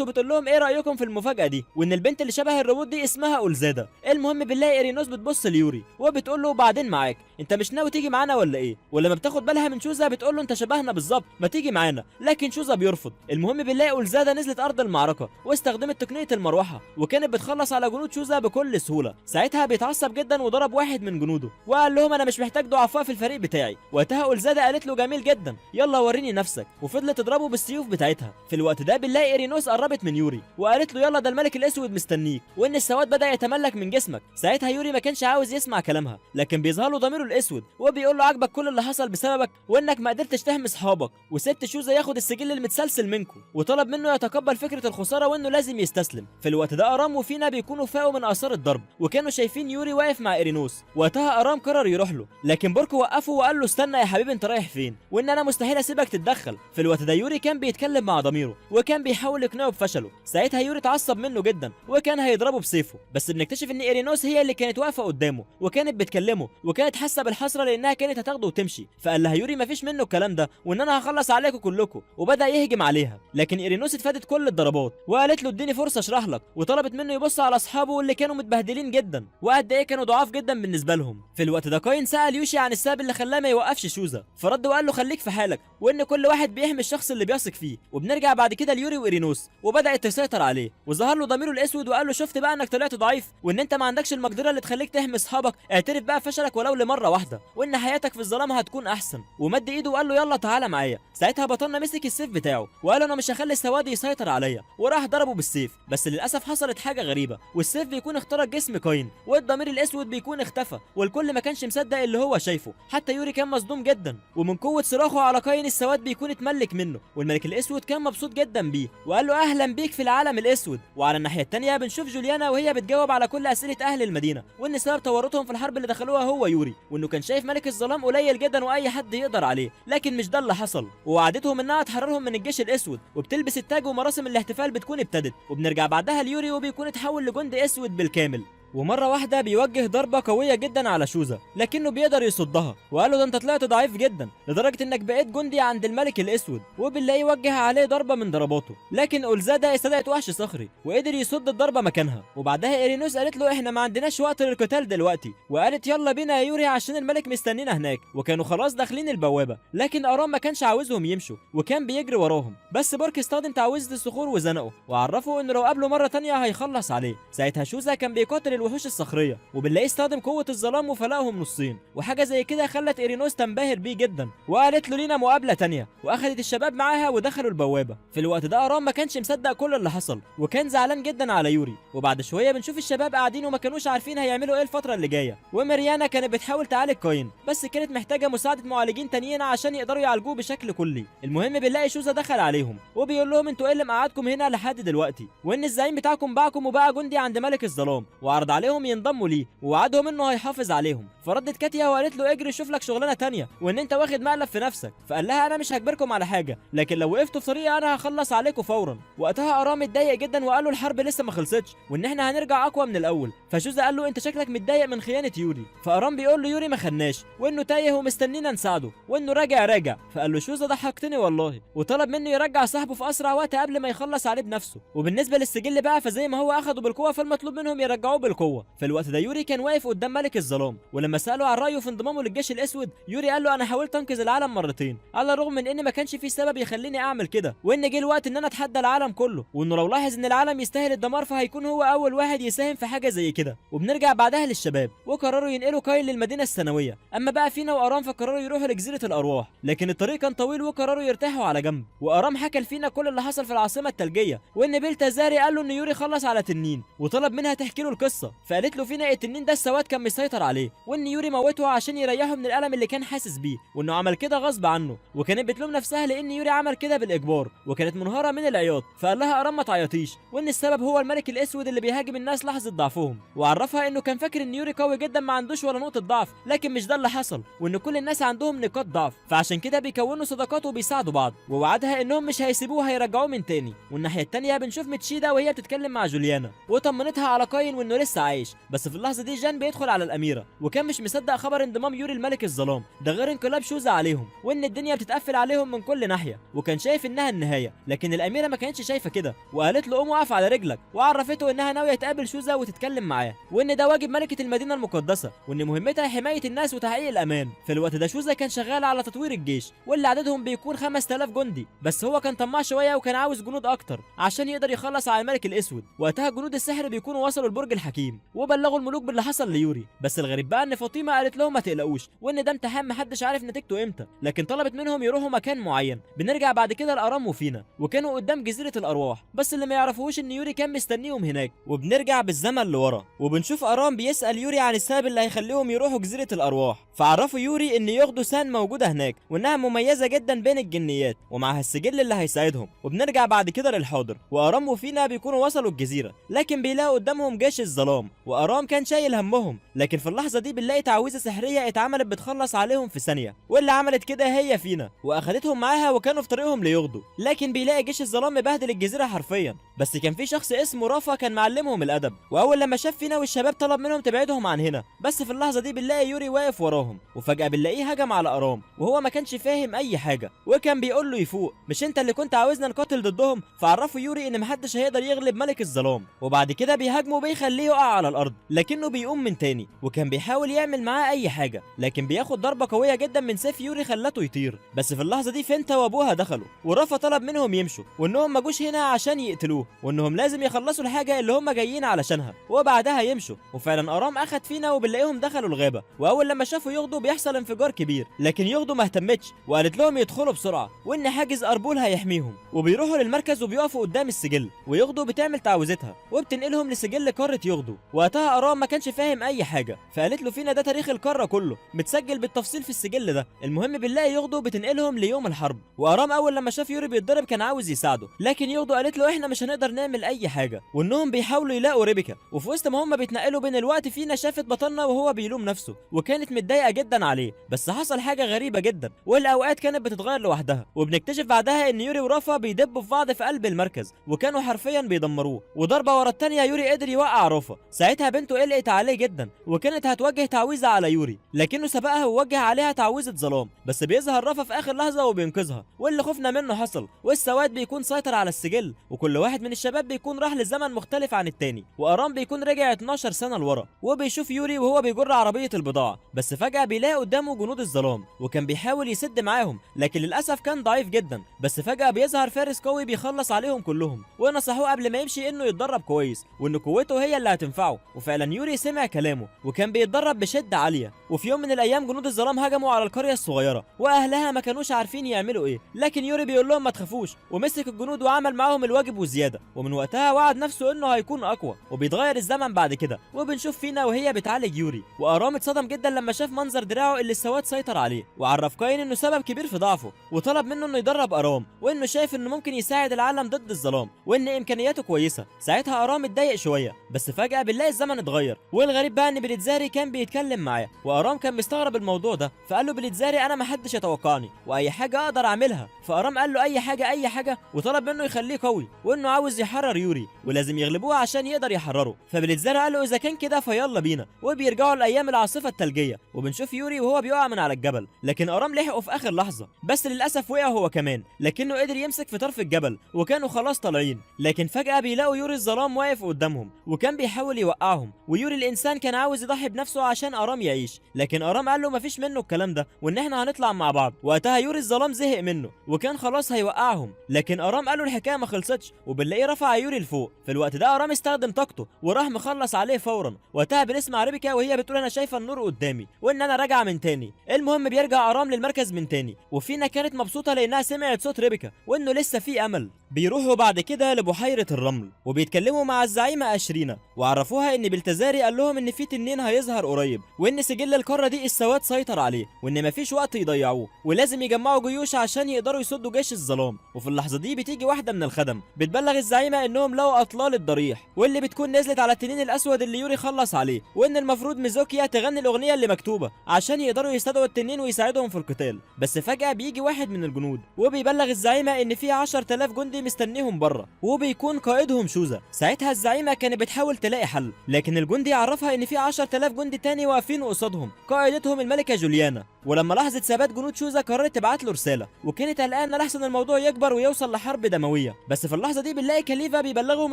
[SPEAKER 1] وبتقول لهم ايه رايكم في المفاجاه دي، وان البنت اللي شبه الروبوت دي اسمها اولزادا. المهم بنلاقي ايرينوس بتبص ليوري وبتقول له بعدين معاك، انت مش ناوي تيجي معانا ولا ايه؟ ولما بتاخد بالها من شوزا بتقول له انت شبهنا بالظبط، ما تيجي معانا، لكن شوزا بيرفض. المهم بنلاقي اولزادا نزلت ارض المعركه واستخدمت تقنيه المروحه، وكانت بتخلص على جنود شوزا بكل سهوله. ساعتها بيتعصب جدا وضرب واحد من جنوده وقال لهم انا مش محتاج ضعفاء في الفريق بتاعي. وقتها اولزادا قالت له جميل جدا، يلا وريني نفسك، وفضلت تضربه بالسيوف بتاعتها. في الوقت ده بنلاقي ايرينوس قربت من يوري وقالت له يلا ده الملك الاسود مستنيك، وان السواد بدا يتملك من جسمك. ساعتها يوري ما كانش عاوز يسمع كلامها، لكن بيظهر له ضميره الاسود وبيقول له عاجبك كل اللي حصل بسببك، وانك ما قدرتش تحمي اصحابك وسبت شوزا ياخد السجل المتسلسل منكم، وطلب منه يتقبل فكره الخساره وانه لازم يستسلم. في الوقت ده ارام وفينا بيكونوا فاقوا من اثار الضرب وكانوا شايفين يوري واقف مع ايرينوس. وقتها ارام قرر يروح له، لكن بوركو وقفه وقال له استنى يا حبيبي انت رايح فين، وان انا مستحيل اسيبك تتدخل. في الوقت ده يوري كان بيتكلم مع ضميره وكان بيحاول يقنعه بفشله. ساعتها يوري اتعصب منه جدا وكان هيضربه بسيفه، بس بنكتشف ان ايرينوس هي اللي كانت واقفه قدامه وكانت بتكلمه وكانت حاسه بالحسره لانها كانت هتاخده وتمشي. فقال لها يوري مفيش منه الكلام ده، وان انا هخلص عليكم كلكم، وبدا يهجم عليها. لكن ايرينوس اتفادت كل الضربات وقالت له اديني فرصه اشرح لك، وطلبت منه يبص على اصحابه اللي كانوا متبهدلين جدا وقد ايه كانوا ضعاف جدا بالنسبه لهم. في الوقت ده كاين سال يوشي عن السبب اللي خلاه ما يوقفش شوزا، فرد وقال له خليك في حالك، وان كل واحد بيحمي الشخص اللي بيثق فيه. وبنرجع بعد كده ليوري وايرينوس وبدات تسيطر عليه، وظهر له ضميره الاسود وقال له شفت بقى انك طلعت ضعيف، وان انت ما عندكش المقدره اللي تخليك تحمي اصحابك، اعترف بقى فشلك ولو لمره واحده، وان حياتك في الظلام هتكون احسن. ومد ايده وقال له يلا تعالى معايا. ساعتها بطلنا مسك السيف بتاعه وقال انا مش هخلي السواد يسيطر عليا، وراح ضربه بالسيف. بس للاسف حصلت حاجه غريبه، والسيف بيكون اخترق جسم كاين والضمير الاسود بيكون اختفى، والكل ما كانش مصدق اللي هو شايفه، حتى يوري كان مصدوم جدا، ومن قوه صراخه على كاين السواد بيكون اتملك منه. والملك الاسود كان مبسوط جدا بيه وقال له اهلا بيك في العالم الاسود. وعلى الناحيه الثانيه بنشوف جوليانا وهي بتجاوب على كل اسئله اهل المدينه، وان سبب تورطهم في الحرب اللي دخلوها هو يوري، وانه كان شايف ملك الظلام قليل جدا واي حد يقدر عليه، لكن مش ده اللي حصل. ووعدتهم انها تحررهم من الجيش الاسود، وبتلبس التاج ومراسم الاحتفال بتكون ابتدت. وبنرجع بعدها ليوري وبيكون اتحول لجندي اسود بالكامل، ومره واحده بيوجه ضربه قويه جدا على شوزا لكنه بيقدر يصدها، وقال له ده انت طلعت ضعيف جدا لدرجه انك بقيت جندي عند الملك الاسود. وبنلاقيه وجه عليه ضربه من ضرباته، لكن اولزادا استدعت وحش صخري وقدر يصد الضربه مكانها. وبعدها ايرينوس قالت له احنا ما عندناش وقت للقتال دلوقتي، وقالت يلا بينا يا يوري عشان الملك مستنينا هناك. وكانوا خلاص داخلين البوابه، لكن ارام ما كانش عاوزهم يمشوا وكان بيجري وراهم، بس بورك استخدم تعويذه الصخور وزنقه وعرفه انه لو قابله مره تانية هيخلص عليه. ساعتها شوزا كان بيقاتل الوحوش الصخريه، وبنلاقيه استخدم قوه الظلام وفلقهم نصين، وحاجه زي كده خلت ايرينوس تنبهر بيه جدا وقالت له لينا مقابله تانية، واخدت الشباب معاها ودخلوا البوابه. في الوقت ده ارام ما كانش مصدق كل اللي حصل وكان زعلان جدا على يوري. وبعد شويه بنشوف الشباب قاعدين وما كانوش عارفين هيعملوا ايه الفتره اللي جايه، وماريانا كانت بتحاول تعالج كاين بس كانت محتاجه مساعده معالجين تانيين عشان يقدروا يعالجوه بشكل كلي. المهم بنلاقي شوزا دخل عليهم وبيقول لهم انتوا ايه اللي مقعدكم هنا لحد دلوقتي، وان الزعيم بتاعكم باعكم وبقى جندي عند ملك الظلام، وعرض عليهم ينضموا ليه ووعدهم انه هيحافظ عليهم. فردت كاتيا وقالت له اجري شوف لك شغلانه تانية، وان انت واخد مقلب في نفسك. فقال لها انا مش هجبركم على حاجه، لكن لو وقفتوا في طريقي انا هخلص عليكم فورا. وقتها ارام اتضايق جدا وقال له الحرب لسه ما خلصتش وان احنا هنرجع اقوى من الاول. فشوزا قال له انت شكلك متضايق من خيانه يوري. فارام بيقول له يوري ما خناش وانه تايه ومستنينا نساعده وانه راجع. فقال له شوزا ضحكتني والله، وطلب منه يرجع صاحبه في اسرع وقت قبل ما يخلص عليه بنفسه. وبالنسبه للسجل بقى فزي ما هو اخده بالقوه فالمطلوب منهم يرجعوه بالقوه. في الوقت ده يوري كان واقف قدام ملك الظلام، ولما ساله عن رايه في انضمامه للجيش الاسود يوري قال له انا حاولت انقذ العالم مرتين على الرغم من ان ما كانش في سبب يخليني اعمل كده، وان جه الوقت ان انا اتحدى العالم كله، وانه لو لاحظ ان العالم يستاهل الدمار فهيكون هو اول واحد يساهم في حاجه زي كده. وبنرجع بعدها للشباب وقرروا ينقلوا كايل للمدينه الثانويه. اما بقى فينا وارام فقرروا يروحوا لجزيره الارواح، لكن الطريق كان طويل وقرروا يرتاحوا على جنب. وارام حكى لفينا كل اللي حصل في العاصمه الثلجيه، وان بيلتازاري قال له ان يوري خلص على تنين وطلب منها تحكي له القصه، القصه، فقالت له فينا التنين ده السواد كان مسيطر عليه، وان يوري موته عشان يريحه من الالم اللي كان حاسس بيه، وانه عمل كده غصب عنه، وكانت بتلوم نفسها لان يوري عمل كده بالاجبار، وكانت منهاره من العياط، فقال لها ارام ما تعيطيش، وان السبب هو الملك الاسود اللي بيهاجم الناس لحظه ضعفهم، وعرفها انه كان فاكر ان يوري قوي جدا ما عندوش ولا نقطه ضعف، لكن مش ده اللي حصل، وان كل الناس عندهم نقاط ضعف، فعشان كده بيكونوا صداقات وبيساعدوا بعض، ووعدها انهم مش هيسيبوه وهيرجعوه من تاني. والناحيه التانيه بنشوف ميتشيدا وهي بتتكلم مع جوليانا وطمنتها على كاين وانه لسه عايش، بس في اللحظه دي جان بيدخل على الاميره، وكان مش مصدق خبر انضمام يوري الملك الظلام ده، غير انقلاب شوزا عليهم، وان الدنيا بتتقفل عليهم من كل ناحيه، وكان شايف انها النهايه، لكن الاميره ما كانتش شايفه كده، وقالت له قوم وقف على رجلك، وعرفته انها ناويه تقابل شوزا وتتكلم معاه، وان ده واجب ملكه المدينه المقدسه، وان مهمتها حمايه الناس وتحقيق الامان. في الوقت ده شوزا كان شغال على تطوير الجيش، واللي عددهم بيكون 5000 جندي، بس هو كان طماع شويه وكان عاوز جنود اكتر عشان يقدر يخلص على الملك الاسود. وقتها جنود السحر بيكونوا وصلوا البرج الحكيم وبلغوا الملوك باللي حصل ليوري، بس الغريب بقى ان فاطمه قالت لهم ما تقلقوش، وان ده امتحان محدش عارف نتيجته امتى، لكن طلبت منهم يروحوا مكان معين. بنرجع بعد كده لارام وفينا، وكانوا قدام جزيره الارواح، بس اللي ما يعرفوش ان يوري كان مستنيهم هناك. وبنرجع بالزمن لورا، وبنشوف ارام بيسال يوري عن السبب اللي هيخليهم يروحوا جزيره الارواح، فعرفوا يوري ان يوغدو سان موجوده هناك، وانها مميزه جدا بين الجنيات ومعها السجل اللي هيساعدهم. وبنرجع بعد كده للحاضر، وارام وفينا بيكونوا وصلوا الجزيره، لكن بيلاقوا قدامهم جيش الظلام، وارام كان شايل همهم، لكن في اللحظه دي بنلاقي تعويذه سحريه اتعملت بتخلص عليهم في ثانيه، واللي عملت كده هي فينا، واخدتهم معاها وكانوا في طريقهم ليغدو، لكن بيلاقي جيش الظلام مبهدل الجزيره حرفيا، بس كان في شخص اسمه رافا كان معلمهم الادب، واول لما شاف فينا والشباب طلب منهم تبعدهم عن هنا، بس في اللحظه دي بنلاقي يوري واقف وراهم، وفجاه بنلاقيه هجم على ارام، وهو ما كانش فاهم اي حاجه، وكان بيقول له يفوق، مش انت اللي كنت عاوزنا نقاتل ضدهم؟ فعرفوا يوري ان محدش هيقدر يغلب ملك الظلام، وبعد كده بيهاجمه بيخليه يقع على الارض، لكنه بيقوم من تاني، وكان بيحاول يعمل معاه اي حاجه، لكن بياخد ضربه قويه جدا من سيف يوري خلته يطير. بس في اللحظه دي فينتا وابوها دخلوا، ورافا طلب منهم يمشوا، وانهم ما جوش هنا عشان يقتلوه، وانهم لازم يخلصوا الحاجه اللي هم جايين علشانها وبعدها يمشوا. وفعلا ارام اخد فينا وبنلاقيهم دخلوا الغابه، واول لما شافوا يغدو بيحصل انفجار كبير، لكن يغدو ما اهتمتش وقالت لهم يدخلوا بسرعه، وان حاجز اربول هيحميهم، وبيروحوا للمركز وبيقفوا قدام السجل، ويغدو بتعمل تعويذتها وبتنقلهم لسجل قاره يغدو. وقتها ارام ما كانش فاهم اي حاجه، فقالت له فينا ده تاريخ القاره كله متسجل بالتفصيل في السجل ده. المهم بنلاقي يغدو بتنقلهم ليوم الحرب، وارام اول لما شاف يوري بيتضرب كان عاوز يساعده، لكن يغدو قالت له احنا مش هنقدر نعمل اي حاجه، وانهم بيحاولوا يلاقوا ريبيكا. وفي وسط ما هم بيتنقلوا بين الوقت فينا شافت بطلنا وهو بيلوم نفسه، وكانت متضايقه جدا عليه، بس حصل حاجه غريبه جدا، والاوقات كانت بتتغير لوحدها، وبنكتشف بعدها ان يوري ورافا بيدبوا في بعض في قلب المركز، وكانوا حرفيا بيدمروه، وضربه ورا الثانيه يوري قدر يوقع رافا. ساعتها بنته قلقت عليه جدا، وكانت هتوجه تعويذه على يوري، لكنه سبقها ووجه عليها تعويذه ظلام، بس بيظهر رافا في اخر لحظه وبينقذها، واللي خفنا منه حصل، والسواد بيكون سيطر على السجل، وكل واحد من الشباب بيكون راح لزمن مختلف عن التاني، وارام بيكون رجع 12 سنه لورا، وبيشوف يوري وهو بيجر عربيه البضاعه، بس فجاه بيلاقي قدامه جنود الظلام، وكان بيحاول يسد معاهم، لكن للاسف كان ضعيف جدا، بس فجاه بيظهر فارس قوي بيخلص عليهم كلهم، ونصحوه قبل ما يمشي انه يتدرب كويس، وان قوته هي اللي هتنفعه. وفعلا يوري سمع كلامه وكان بيتدرب بشده عاليه. وفي يوم من الايام جنود الظلام هجموا على القريه الصغيره، واهلها ما كانوش عارفين يعملوا ايه، لكن يوري بيقول لهم ما تخافوش، ومسك الجنود وعمل معاهم الواجب وزياده، ومن وقتها وعد نفسه انه هيكون اقوى. وبيتغير الزمن بعد كده، وبنشوف فينا وهي بتعالج يوري، وارام اتصدم جدا لما شاف منظر دراعه اللي السواد سيطر عليه، وعرف كاين انه سبب كبير في ضعفه، وطلب منه انه يدرب ارام، وانه شايف انه ممكن يساعد العالم ضد الظلام، وان امكانياته كويسه. ساعتها ارام اتضايق شويه، بس فجاه بنلاقي الزمن اتغير، والغريب بقى ان بليتزاري كان بيتكلم معاه، وارام كان مستغرب الموضوع ده، فقال له بليتزاري انا ما حدش يتوقعني، واي حاجه اقدر اعملها. فارام قال له اي حاجه اي حاجه، وطلب منه يخليه قوي، وانه عاوز يحرر يوري ولازم يغلبوه عشان يقدر يحرره. فبليتزاري قال له اذا كان كده فيلا بينا، وبيرجعوا لايام العاصفه الثلجيه، وبنشوف يوري وهو بيقع من على الجبل، لكن ارام لحقه في اخر لحظه، بس للاسف وقع هو كمان، لكنه قدر يمسك في طرف الجبل، وكانوا خلاص طالعين، لكن فجاه بيلاقوا يوري الظلام واقف قدامهم، وكان بيحاول يوقعهم، ويوري الانسان كان عاوز يضحي بنفسه عشان ارام يعيش، لكن ارام قال له مفيش منه الكلام ده، وان احنا هنطلع مع بعض. وقتها يوري الظلام زهق منه وكان خلاص هيوقعهم، لكن ارام قال له الحكايه ما خلصتش، وبنلاقيه رفع يوري لفوق. في الوقت ده ارام استخدم طاقته وراح مخلص عليه فورا. وقتها بنسمع ريبيكا وهي بتقول انا شايفه النور قدامي وان انا راجعه من تاني. المهم بيرجع ارام للمركز من تاني، وفينا كانت مبسوطه لانها سمعت صوت ريبيكا وانه لسه في امل. بيروحوا بعد كده لبحيره الرمل، وبيتكلموا مع الزعيمه اشرينا، وعرف وعرفوها ان بلتزاري قال لهم ان في تنين هيظهر قريب، وان سجل القاره دي السواد سيطر عليه، وان مفيش وقت يضيعوه، ولازم يجمعوا جيوش عشان يقدروا يصدوا جيش الظلام. وفي اللحظه دي بتيجي واحده من الخدم بتبلغ الزعيمه انهم لقوا اطلال الضريح، واللي بتكون نزلت على التنين الاسود اللي يوري خلص عليه، وان المفروض ميزوكيا تغني الاغنيه اللي مكتوبه عشان يقدروا يستدعوا التنين ويساعدهم في القتال. بس فجاه بيجي واحد من الجنود وبيبلغ الزعيمه ان في 10,000 جندي مستنيهم بره، وبيكون قائدهم شوزا. ساعتها الزعيمه كانت بتحاول تلاقي حل، لكن الجندي عرفها ان في 10,000 جندي تاني واقفين قصادهم قائدتهم الملكه جوليانا. ولما لاحظت ثبات جنود شوزا قررت تبعت له رساله، وكانت قلقانه لحسن الموضوع يكبر ويوصل لحرب دمويه. بس في اللحظه دي بنلاقي كاليفا بيبلغهم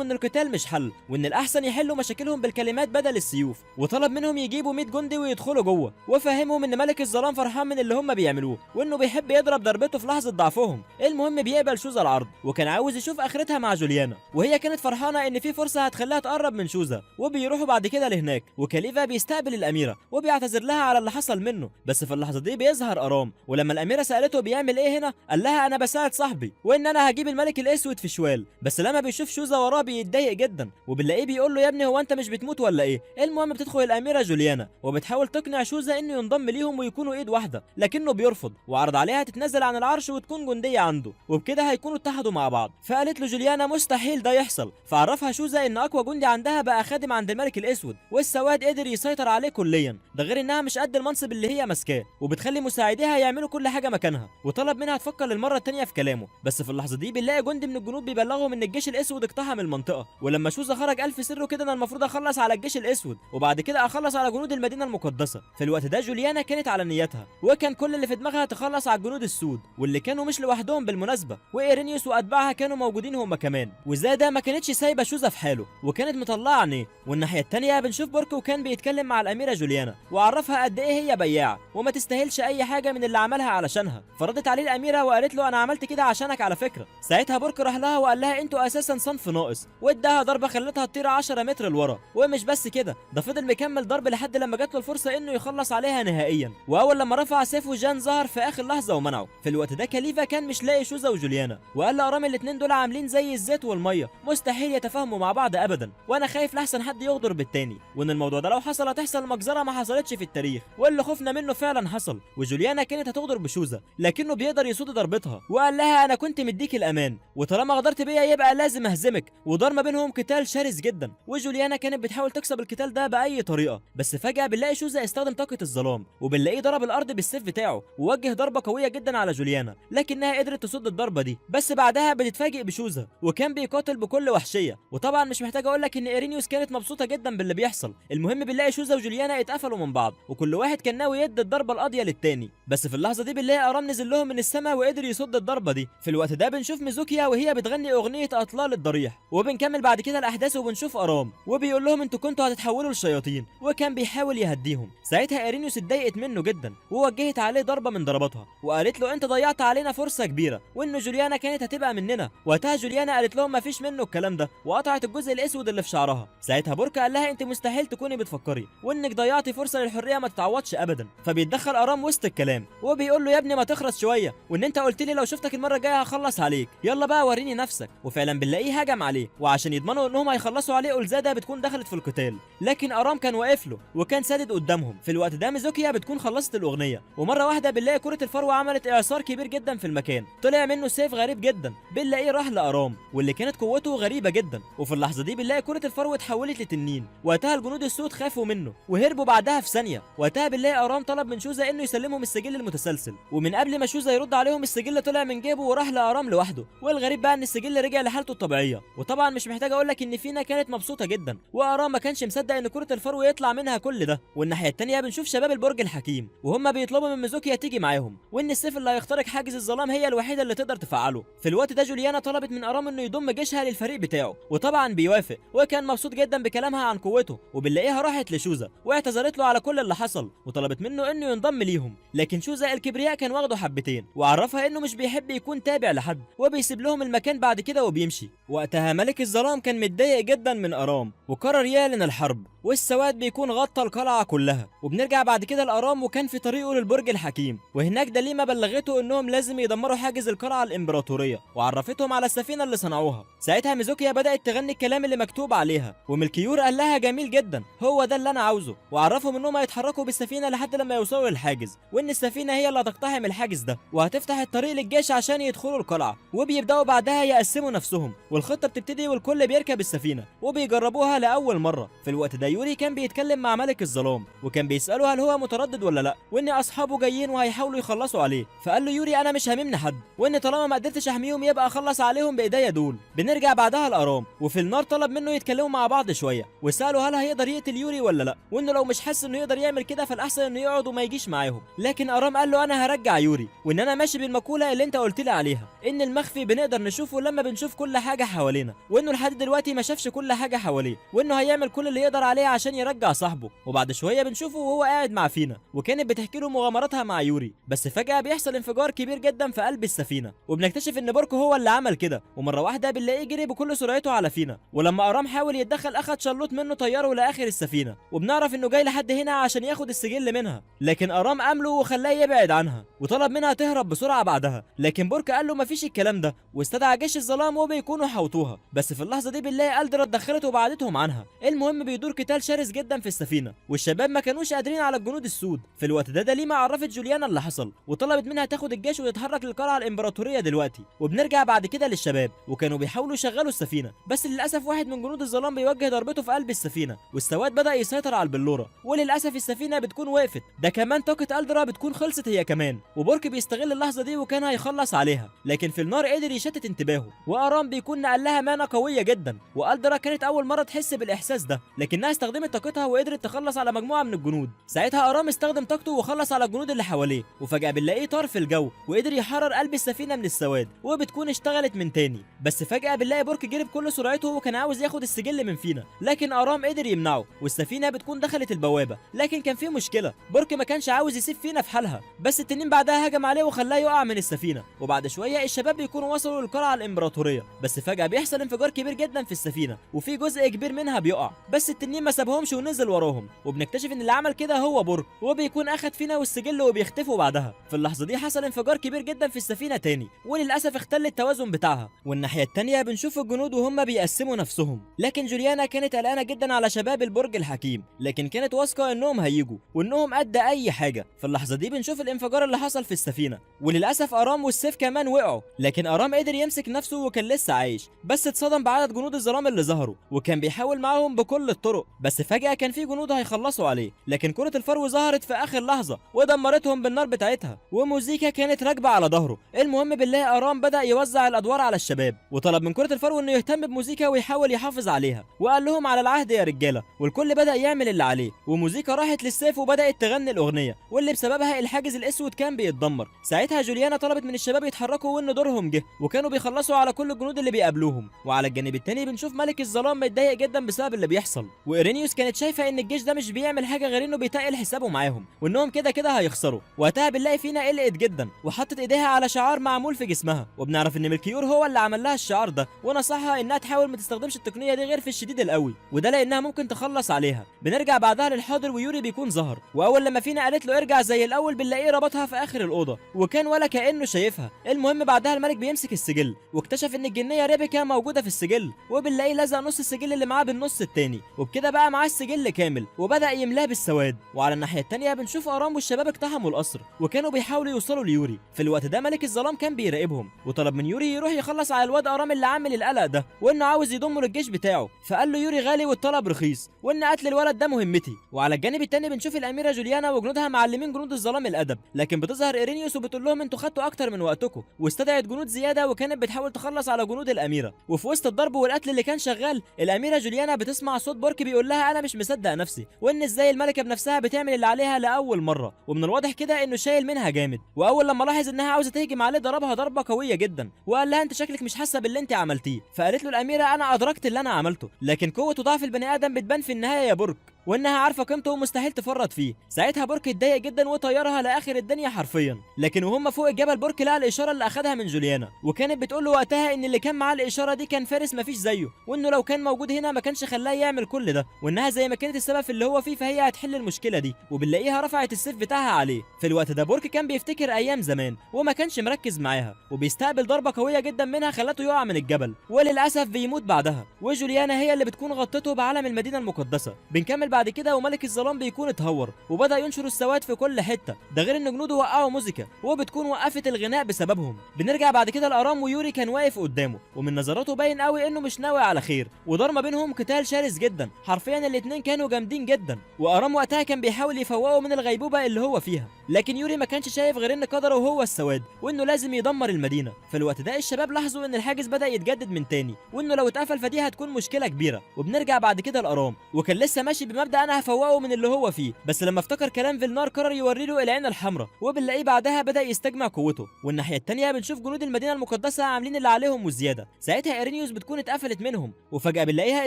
[SPEAKER 1] ان القتال مش حل، وان الاحسن يحلوا مشاكلهم بالكلمات بدل السيوف، وطلب منهم يجيبوا 100 جندي ويدخلوا جوه، وفهمهم ان ملك الظلام فرحان من اللي هم بيعملوه، وانه بيحب يضرب ضربته في لحظه ضعفهم. المهم بيقبل شوزا العرض، وكان عاوز يشوف اخرتها مع جوليانا، وهي كانت فرحانه ان في فرصه هتخليها تقرب من شوزا. وبيروحوا بعد كده لهناك، وكاليفا بيستقبل الاميره وبيعتذر لها على اللي حصل منه. بس في اللحظه دي بيظهر ارام، ولما الاميره سالته بيعمل ايه هنا قال لها انا بساعد صاحبي، وان انا هجيب الملك الاسود في شوال. بس لما بيشوف شوزا وراه بيتضايق جدا، وبنلاقيه بيقول له يا ابني هو انت مش بتموت ولا ايه؟ المهم بتدخل الاميره جوليانا وبتحاول تقنع شوزا انه ينضم ليهم ويكونوا ايد واحده، لكنه بيرفض وعرض عليها تتنازل عن العرش وتكون جنديه عنده، وبكده هيكونوا اتحدوا مع بعض. فقالت له جوليانا مستحيل ده يحصل، فعرفها شوزا ان اقوى جندي عندها بقى خادم عند الملك الاسود، والسواد قدر يسيطر عليه كليا. ده غير انها مش قد المنصب اللي هي ماسكاه، وبتخلي مساعديها يعملوا كل حاجه مكانها، وطلب منها تفكر للمره الثانيه في كلامه. بس في اللحظه دي بنلاقي جندي من الجنود بيبلغهم ان الجيش الاسود اقتحم المنطقه، ولما شوزا خرج الف سره كده انا المفروض اخلص على الجيش الاسود وبعد كده اخلص على جنود المدينه المقدسه. في الوقت ده جوليانا كانت على نيتها، وكان كل اللي في دماغها تخلص على الجنود السود، واللي كانوا مش لوحدهم بالمناسبه، وايرينيوس واتباعها كانوا موجودين هم كمان. وزادا ما كانتش سايبه شوزا في حاله، وكانت مطلعه عينيه. والناحيه الثانيه بنشوف بوركو كان بيتكلم مع الاميره جوليانا، وعرفها قد ايه هي بياعه وما تستاهلش اي حاجه من اللي عملها علشانها. فردت عليه الاميره وقالت له انا عملت كده عشانك على فكره. ساعتها بوركو راح لها وقال لها انتوا اساسا صنف ناقص، واداها ضربه خلتها تطير 10 متر لورا. ومش بس كده، ده فضل مكمل ضرب لحد لما جات له الفرصه انه يخلص عليها نهائيا. واول لما رفع سيفه جان ظهر في اخر لحظه ومنعه. في الوقت ده كاليفا كان مش لاقي شوزا وجوليانا، وقال لارام الاثنين دول عاملين زي الزيت والميه، مستحيل يتفاهموا مع بعض ابدا، وانا خايف لاحسن حد يغدر بالتاني، وان الموضوع ده لو حصل هتحصل مجزره ما حصلتش في التاريخ، واللي خفنا منه فعلا حصل. وجوليانا كانت هتغدر بشوزا، لكنه بيقدر يصد ضربتها، وقال لها انا كنت مديك الامان، وطالما غدرت بيا يبقى لازم اهزمك. ودار ما بينهم قتال شرس جدا، وجوليانا كانت بتحاول تكسب القتال ده باي طريقه. بس فجاه بنلاقي شوزا استخدم طاقه الظلام، وبنلاقيه ضرب الارض بالسيف بتاعه ووجه ضربه قويه جدا على جوليانا، لكنها قدرت تصد الضربه دي. بس بعدها بتتفاجئ بشوزا وكان بيقاتل بكل وحشيه، وطبعا مش محتاج اقول لك ان ايرينيوس كانت مبسوطه جدا باللي بيحصل. المهم بنلاقي شوزا وجوليانا اتقفلوا من بعض، وكل واحد كان ناوي يدي الضربه القاضيه للتاني. بس في اللحظه دي بنلاقي ارام نزل لهم من السماء وقدر يصد الضربه دي. في الوقت ده بنشوف ميزوكيا وهي بتغني اغنيه اطلال الضريح، وبنكمل بعد كده الاحداث وبنشوف ارام وبيقول لهم انتوا كنتوا هتتحولوا لشياطين، وكان بيحاول يهديهم. ساعتها ايرينيوس اتضايقت منه جدا ووجهت عليه ضربه من ضرباتها، وقالت له انت ضيعت علينا فرصه كبيره، وان جوليانا كانت هتبقى مننا. وقتها جوليانا قالت لهم مفيش منه الكلام ده، وقطعت الجزء الاسود اللي في شعرها. ساعتها بوركا قال لها انت مستحيل تكوني بتفكري، وانك ضيعتي فرصه للحريه ما تتعوضش ابدا. فبيتدخل ارام وسط الكلام وبيقول له يا ابني ما تخرس شويه، وان انت قلت لي لو شفتك المره الجايه هخلص عليك، يلا بقى وريني نفسك. وفعلا بنلاقيه هجم عليه، وعشان يضمنوا انهم هيخلصوا عليه اولزادا بتكون دخلت في القتال، لكن ارام كان واقف له وكان سادد قدامهم. في الوقت ده ميزوكيا بتكون خلصت الاغنيه، ومره واحده بنلاقي كره الفروه عملت اعصار كبير جدا في المكان، طلع منه سيف غريب جدا. بنلاقيه راح لارام واللي كانت قوته غريبه جدا. وفي اللحظه دي بنلاقي كره الفروه اتحولت لتنين، وقتها الجنود السود خافوا منه وهربوا بعدها في ثانيه. وقتها بنلاقي ارام طلب من شوزا انه يسلمهم السجل المتسلسل، ومن قبل ما شوزا يرد عليهم السجل طلع من جيبه وراح لارام لوحده. والغريب بقى ان السجل رجع لحالته الطبيعيه. وطبعا مش محتاج اقول لك ان فينا كانت مبسوطه جدا، وارام ما كانش مصدق ان كره الفروه يطلع منها كل ده. والناحيه الثانيه بنشوف شباب البرج الحكيم وهم بيطلبوا من ميزوكيا تيجي معاهم، وان السيف اللي هيخترق حاجز الظلام هي الوحيده اللي تقدر تفعله. في الوقت ده جوليانا طلبت من ارام انه يضم جيشها للفريق بتاعه، وطبعا بيوافق، وكان مبسوط جدا بكلامها عن قوته. وبنلاقيها راحت لشوزا واعتذرت له على كل اللي حصل، وطلبت منه انه ينضم ليهم. لكن شوزا الكبرياء كان واخده حبتين، وعرفها انه مش بيحب يكون تابع لحد، وبيسيب لهم المكان بعد كده وبيمشي. وقتها ملك الظلام كان متضايق جدا من ارام، وقرر يعلن الحرب، والسواد بيكون غطى القلعة كلها. وبنرجع بعد كده لأرام وكان في طريقه للبرج الحكيم، وهناك دليمة بلغته انهم لازم يدمروا حاجز القلعة الامبراطورية، وعرفتهم على السفينة اللي صنعوها. ساعتها ميزوكيا بدأت تغني الكلام اللي مكتوب عليها، وملكيور قال لها جميل جدا، هو ده اللي انا عاوزه، وعرفهم انهم هيتحركوا بالسفينة لحد لما يوصلوا للحاجز، وان السفينة هي اللي هتقتحم الحاجز ده وهتفتح الطريق للجيش عشان يدخلوا القلعة. وبيبدأوا بعدها يقسموا نفسهم، والخطة بتبتدي والكل بيركب السفينة وبيجربوها لأول مرة. في الوقت ده يوري كان بيتكلم مع ملك الظلام، وكان بيسأله هل هو متردد ولا لا، وان اصحابه جايين وهيحاولوا يخلصوا عليه. فقال له يوري انا مش هاممني حد، وان طالما ما قدرتش احميهم يبقى اخلص عليهم بايديا دول. بنرجع بعدها لأرام، وفي النار طلب منه يتكلموا مع بعض شويه، وسأله هل هيقدر يقتل يوري ولا لا، وانه لو مش حاسس انه يقدر يعمل كده فالاحسن انه يقعد وما يجيش معاهم. لكن أرام قال له انا هرجع يوري، وان انا ماشي بالمقوله اللي انت قلت لي عليها، ان المخفي بنقدر نشوفه لما بنشوف كل حاجه حوالينا، وانه لحد دلوقتي ما شافش كل حاجه حواليه، وانه هيعمل كل اللي يقدر عليه عشان يرجع صاحبه. وبعد شويه بنشوفه وهو قاعد مع فينا، وكانت بتحكي له مغامراتها مع يوري. بس فجاه بيحصل انفجار كبير جدا في قلب السفينه، وبنكتشف ان بوركو هو اللي عمل كده، ومره واحده بنلاقيه جري بكل سرعته على فينا. ولما أرام حاول يتدخل اخد شلوط منه طياره لاخر السفينه، وبنعرف انه جاي لحد هنا عشان ياخد السجل منها. لكن أرام امله وخلاه يبعد عنها، وطلب منها تهرب بسرعه بعدها. لكن بوركو قال له مفيش الكلام ده، واستدعى جيش الظلام وبيكونوا حوطوها. بس في اللحظه دي بنلاقي ألدرا اتدخلت وبعدتهم عنها. المهم بيدور قتال شرس جدا في السفينه، والشباب ما كانوش قادرين على الجنود السود. في الوقت ده دليما عرفت جوليانا اللي حصل، وطلبت منها تاخد الجيش وتتحرك للقلعه الامبراطوريه دلوقتي. وبنرجع بعد كده للشباب، وكانوا بيحاولوا يشغلوا السفينه، بس للاسف واحد من جنود الظلام بيوجه ضربته في قلب السفينه، والسواد بدا يسيطر على البلوره، وللاسف السفينه بتكون وقفت. ده كمان طاقه ألدرا بتكون خلصت هي كمان، وبورك بيستغل اللحظه دي وكان هيخلص عليها. لكن في النار قدر يشتت انتباهه، وأرام بيكون نقل لها مانع قويه جدا. وألدرا كانت اول مره تحس بالاحساس ده، لكنها استخدمت طاقتها وقدرت تخلص على مجموعه من الجنود. ساعتها أرام استخدم طاقته وخلص على الجنود اللي حواليه، وفجاه بنلاقيه طار في الجو وقدر يحرر قلب السفينه من السواد، وبتكون اشتغلت من تاني. بس فجاه بنلاقي بورك جري بكل سرعته وكان عاوز ياخد السجل من فينا، لكن أرام قدر يمنعه، والسفينه بتكون دخلت البوابه. لكن كان في مشكله، بورك ما كانش عاوز يسيب فينا في حالها، بس التنين بعدها هجم عليه وخلاه يقع من السفينه. وبعد شويه الشباب بيكونوا وصلوا للقلعه الامبراطوريه، بس فجاه بيحصل انفجار كبير جدا في السفينه، وفي جزء كبير منها بيقع. بس التنين ما سابهمش ونزل وراهم، وبنكتشف ان اللي عمل كده هو بورك، وبيكون اخد فينا والسجل وبيختفوا بعدها. في اللحظه دي حصل انفجار كبير جدا في السفينه تاني، وللاسف اختل التوازن بتاعها. والناحيه التانيه بنشوف الجنود وهم بيقسموا نفسهم. لكن جوليانا كانت قلقانه جدا على شباب البرج الحكيم، لكن كانت واثقه انهم هيجوا وانهم قد اي حاجه. في اللحظه دي بنشوف الانفجار اللي حصل في السفينه، وللاسف أرام والسيف كمان وقعوا. لكن أرام قدر يمسك نفسه وكان لسه عايش، بس اتصدم بعدد جنود الظلام اللي ظهروا، وكان بيحاول معاهم بكل الطرق. بس فجأة كان في جنود هيخلصوا عليه، لكن كرة الفرو ظهرت في آخر لحظة ودمرتهم بالنار بتاعتها، وموزيكا كانت راكبة على ظهره. المهم بالله أرام بدأ يوزع الأدوار على الشباب، وطلب من كرة الفرو إنه يهتم بموزيكا ويحاول يحافظ عليها، وقال لهم على العهد يا رجالة. والكل بدأ يعمل اللي عليه، وموزيكا راحت للسيف وبدأت تغني الأغنية، واللي بسببها الحاجز الأسود كان بيتدمر. ساعتها جوليانا طلبت من الشباب يتحركوا وان دورهم جه، وكانوا بيخلصوا على كل الجنود اللي بيقابلوهم. وعلى الجانب التاني بنشوف ملك الظلام متضايق جدا بسبب اللي بيحصل، وإيرينيوس كانت شايفه ان الجيش ده مش بيعمل حاجه غير انه بيتقل حسابه معاهم، وانهم كده كده هيخسروا. وقتها بنلاقي فينا قلقت جدا وحطت ايديها على شعار معمول في جسمها، وبنعرف ان ملكيور هو اللي عمل لها الشعار ده، ونصحها انها تحاول ما تستخدمش التقنيه دي غير في الشديد القوي، وده لانها ممكن تخلص عليها. بنرجع بعدها للحاضر ويوري بيكون ظهر، واول لما فينا قالت له ارجع زي الاول بنلاقيه ربطها في اخر الاوضه، وكان ولا كانه شايفها. المهم بعدها الملك بيمسك السجل، واكتشف ان الجنيه ريبيكا موجوده في السجل، وبنلاقيه لزق نص السجل اللي معاه بالنص التاني، وبكده بقى معاه السجل كامل، وبدا يملاه بالسواد. وعلى الناحيه التانيه بنشوف ارام والشباب اقتحموا القصر، وكانوا بيحاولوا يوصلوا ليوري. في الوقت ده ملك الظلام كان بيراقبهم، وطلب من يوري يروح يخلص على الواد ارام اللي عامل القلق ده، وانه عاوز يضمه للجيش بتاعه. فقال له يوري غالي والطلب رخيص، وان قتل الولد ده مهمتي. وعلى الجانب التاني بنشوف الاميره جوليانا وجنودها معلمين جنود الظلام الادب، لكن بتظهر ايرينيوس وبتقول لهم انتوا خدتوا اكتر من وقتكم، واستدعت جنود زياده وكانت بتحاول تخلص على جنود الاميره. وفي وسط الضرب والقتل اللي كان شغال، الاميره جوليانا بتسمع صوت بورك بيقول لها انا مش مصدق نفسي، وان ازاي الملكه بنفسها بتعمل اللي عليها لاول مره، ومن الواضح كده انه شايل منها جامد. واول لما لاحظ انها عاوزه تهجم عليه ضربها ضربه قويه جدا، وقال لها انت شكلك مش حاسه باللي انت عملتيه. فقالت له الاميره انا ادركت اللي انا عملته، لكن قوه وضعف البني ادم بتبان في النهايه يا بورك. وانها عارفه قيمته ومستحيل تفرط فيه. ساعتها بورك اتضايق جدا وطيرها لاخر الدنيا حرفيا. لكن وهم فوق الجبل بورك لقى الاشاره اللي اخدها من جوليانا، وكانت بتقول له وقتها ان اللي كان معاه الاشاره دي كان فارس مفيش زيه، وانه لو كان موجود هنا ما كانش خلاه يعمل كل ده، وانها زي ما كانت السبب في اللي هو فيه فهي هتحل المشكله دي. وبنلاقيها رفعت السيف بتاعها عليه. في الوقت ده بورك كان بيفتكر ايام زمان وما كانش مركز معاها، وبيستقبل ضربه قويه جدا منها خلته يقع من الجبل، وللاسف بيموت بعدها. وجوليانا هي اللي بتكون غطته بعلم المدينه المقدسه. بنكمل بعد كده وملك الظلام بيكون اتهور وبدا ينشر السواد في كل حته، ده غير ان جنوده وقعوا موزيكا وبتكون وقفت الغناء بسببهم. بنرجع بعد كده لارام ويوري كان واقف قدامه، ومن نظراته باين قوي انه مش ناوي على خير، ودار ما بينهم قتال شرس جدا، حرفيا الاتنين كانوا جامدين جدا. وارام وقتها كان بيحاول يفوقه من الغيبوبه اللي هو فيها، لكن يوري ما كانش شايف غير ان قدره هو السواد وانه لازم يدمر المدينه. في الوقت ده الشباب لاحظوا ان الحاجز بدا يتجدد من تاني، وانه لو اتقفل فدي هتكون مشكله كبيره. وبنرجع بعد كده لارام وكان لسه ماشي بمبدا انا هفوقه من اللي هو فيه، بس لما افتكر كلام فيلنار قرر يوري له العين الحمراء، وبنلاقيه بعدها بدا يستجمع قوته. والناحيه الثانيه بنشوف جنود المدينه المقدسه عاملين اللي عليهم وزياده. ساعتها ايرينيوس بتكون اتقفلت منهم، وفجاه بنلاقيها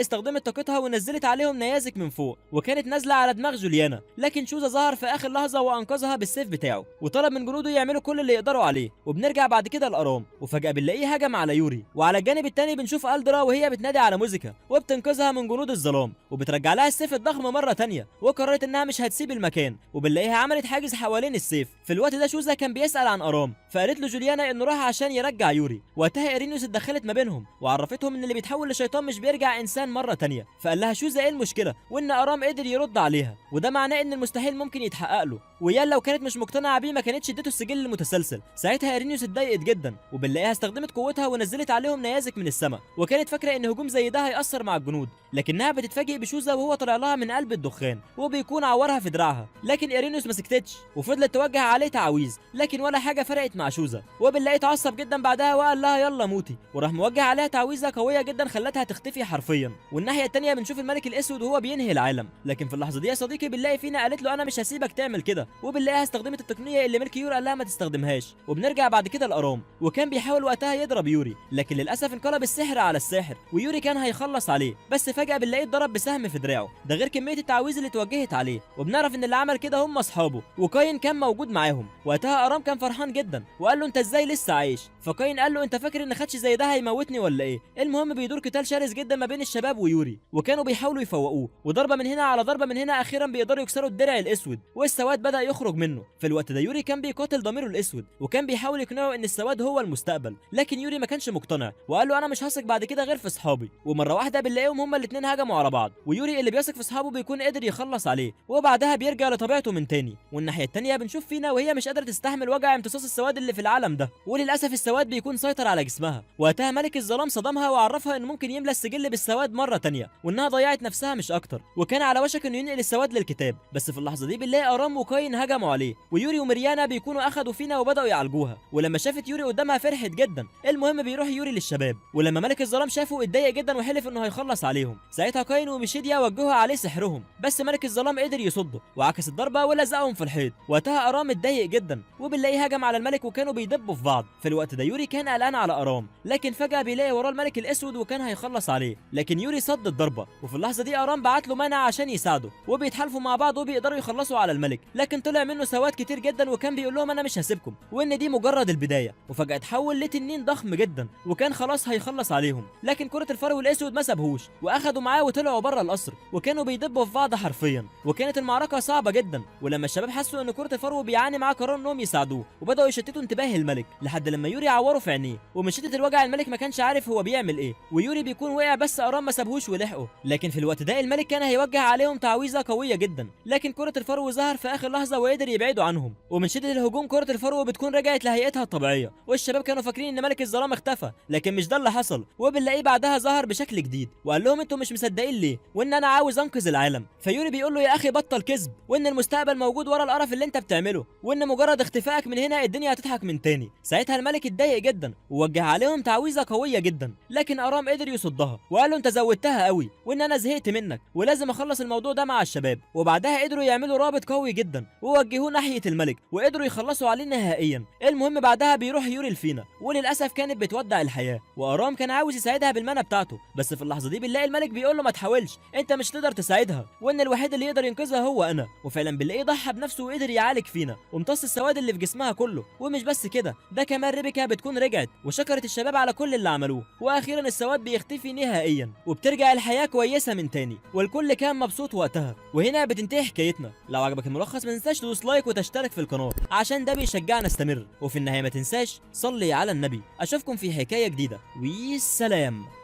[SPEAKER 1] استخدمت طاقتها ونزلت عليهم نيازك من فوق، وكانت نازله على دماغ جوليانا، لكن شوزا ظهر في اخر لحظه وانقذها بالسيف بتاعه، وطلب من جنوده يعملوا كل اللي يقدروا عليه. وبنرجع بعد كده لارام وفجاه بنلاقيه هجم على يوري، وعلى الجانب الثاني بنشوف الدرا وهي بتنادي على موزيكا وبتنقذها من جنود الظلام، وبترجع لها السيف الضخم مره ثانيه، وقررت انها مش هتسيب المكان، وبنلاقيها عملت حاجز حوالين السيف. في الوقت ده شوزا كان بيسال عن ارام، فقالت له جوليانا انه راح عشان يرجع يوري. وقتها ايرينيوس اتدخلت ما بينهم وعرفتهم ان اللي بيتحول لشيطان مش بيرجع انسان مره ثانيه. فقال لها شوزا ايه المشكله، وان ارام قدر يرد عليها، وده معناه ان المستحيل ممكن يتحقق له. ويا لو كانت مش مقتنعه بيه ما كانتش اديته السجل المتسلسل. ساعتها ايرينيوس اتضايقت جدا، وبنلاقيها استخدمت قوتها ونزلت عليهم نيازك من السماء، وكانت فاكره ان هجوم زي ده هيأثر مع الجنود، لكنها بتتفاجئ بشوزا وهو طالع لها من قلب الدخان وبيكون عورها في دراعها. لكن ايرينيوس ما سكتتش وفضلت توجه عليه تعاويذ، لكن ولا حاجه فرقت مع شوزا. وبنلاقيه اتعصب جدا بعدها وقال لها يلا موتي، وراح موجه عليها تعويذه قويه جدا خلتها تختفي حرفيا. والناحيه الثانيه بنشوف الملك الاسود وهو بينهي العالم، لكن في اللحظه دي يا صديقي بنلاقي فينا قالت له انا مش هسيبك تعمل كده، وبنلاقيها استخدمت التقنيه اللي ملك يوري قال لها ما تستخدمهاش. وبنرجع بعد كده لارام وكان بيحاول وقتها يضرب يوري، لكن للاسف انقلب السحر على الساحر ويوري كان هيخلص عليه، بس فجاه بنلاقيه اتضرب بسهم في دراعه، ده غير كميه التعويذ اللي اتوجهت عليه. وبنعرف ان اللي عمل كده هم اصحابه، وكاين كان موجود معاهم. وقتها ارام كان فرحان جدا وقال له انت ازاي لسه عايش؟ فكاين قال له انت فاكر ان خدش زي ده هيموتني ولا ايه؟ المهم بيدور قتال شرس جدا ما بين الشباب ويوري، وكانوا بيحاولوا يفوقوه، وضربه من هنا على ضربه من هنا اخيرا بيقدروا يكسروا الدرع الاسود والسواد بدا يخرج منه. في الوقت ده يوري كان بيقاتل ضميره الاسود، وكان بيحاول يقنعه ان السواد هو المستقبل، لكن يوري ما كانش مقتنع وقال له انا مش هثق بعد كده غير في اصحابي. ومره واحده بنلاقيهم هما الاثنين هجموا على بعض، ويوري اللي بيثق في اصحابه بيكون قادر يخلص عليه، وبعدها بيرجع لطبيعته من تاني. والناحيه الثانيه بنشوف فينا وهي مش قادره تستحمل وجع امتصاص السواد اللي في العالم ده، وللاسف السواد بيكون سيطر على جسمها. وقتها ملك الظلام صدمها وعرفها ان ممكن يملى السجل بالسواد مره تانية، وانها ضيعت نفسها مش اكتر، وكان على وشك انه ينقل السواد للكتاب. بس في اللحظه دي بنلاقي ارام وكاين هجموا عليه، ويوري ومريانا بيكونوا اخدوا فينا وبداوا يعالجوها. ولما شافت يوري قدامها فرحت جدا. المهم بيروح يوري للشباب، ولما ملك الظلام شافه اتضايق جدا وحلف انه هيخلص عليهم. ساعتها كاين وميشيديا وجهوا عليه سحرهم، بس ملك الظلام قدر يصده وعكس الضربه ولزقهم في الحيط. وقتها ارام اتضايق جدا وبنلاقيه هجم على الملك وكانوا بيدبوا في بعض. في الوقت ده يوري كان قلقان على ارام، لكن فجاه بيلاقي وراه الملك الاسود وكان هيخلص عليه، لكن يوري صد الضربه. وفي اللحظه دي ارام بعت له منع عشان يساعده، وبيتحالفوا مع بعض وبيقدروا يخلصوا على الملك، لكن طلع منه سواد كتير جدا وكان بيقول لهم انا مش هسيبكم وان دي مجرد البدايه. وفجاه اتحول لتنين ضخم جدا وكان خلاص هيخلص عليهم، لكن كره الفرو الاسود ما سابهوش واخدوا معاه وطلعوا بره القصر، وكانوا بيدبوا في بعض حرفيا. وكانت المعركه صعبه جدا، ولما الشباب حسوا ان كره الفرو بيعاني معاه قرروا انهم يساعدوه، وبداوا يشتتوا انتباه الملك لحد لما يوري عوره في عينيه. ومن شده الوجع الملك ما كانش عارف هو بيعمل ايه، ويوري بيكون وقع بس ارام ما سابهوش ولحقه. لكن في الوقت ده الملك كان هيوجه عليهم تعويذه قويه جدا، لكن كره الفرو ظهر في اخر لحظه وقدر يبعدوا عنهم. ومن شده الهجوم كره الفرو بتكون رجعت لهيئتها الطبيعيه، والشباب كانوا فاكرين ان ملك الظلام اختفى، لكن مش ده اللي حصل. وبنلاقيه بعدها ظهر بشكل جديد وقال لهم انتوا مش مصدقين ليه، وان انا عاوز انقذ العالم. فيوري بيقول له يا اخي بطل كذب، وان المستقبل موجود ورا القرف اللي انت بتعمله، وان مجرد اختفائك من هنا الدنيا هتضحك من تاني. ساعتها الملك اتضايق جدا ووجه عليهم تعويذه قويه جدا، لكن ارام قدر يصدها وقال له انت زودتها قوي، وان انا زهقت منك ولازم اخلص الموضوع ده مع الشباب. وبعدها قدروا يعملوا رابط قوي جدا ووجهوه ناحيه الملك وقدروا يخلصوا عليه نهائيا. المهم بعدها بيروح يوري الفينا، وللاسف كانت بتودع الحياه، وارام كان عاوز يساعدها بالمنى بتاعته، بس في اللحظه دي بنلاقي الملك بيقول له ما تحاولش، انت مش تقدر تساعدها، وان الوحيد اللي يقدر ينقذها هو انا. وفعلا بنلاقيه ضحى بنفسه وقدر يعالج فينا وامتص السواد اللي في جسمها كله. ومش بس كده، ده كمان ريبيكا بتكون رجعت وشكرت الشباب على كل اللي عملوه، واخيرا السواد بيختفي نهائيا وبترجع الحياه كويسه من تاني، والكل كان مبسوط وقتها. وهنا بتنتهي حكايتنا. لو عجبك الملخص ما تنساش تدوس لايك وتشترك في القناه عشان ده بيشجعنا استمر. وفي النهايه ما تنساش صلي على النبي. اشوفكم في حكايه جديده، والسلام.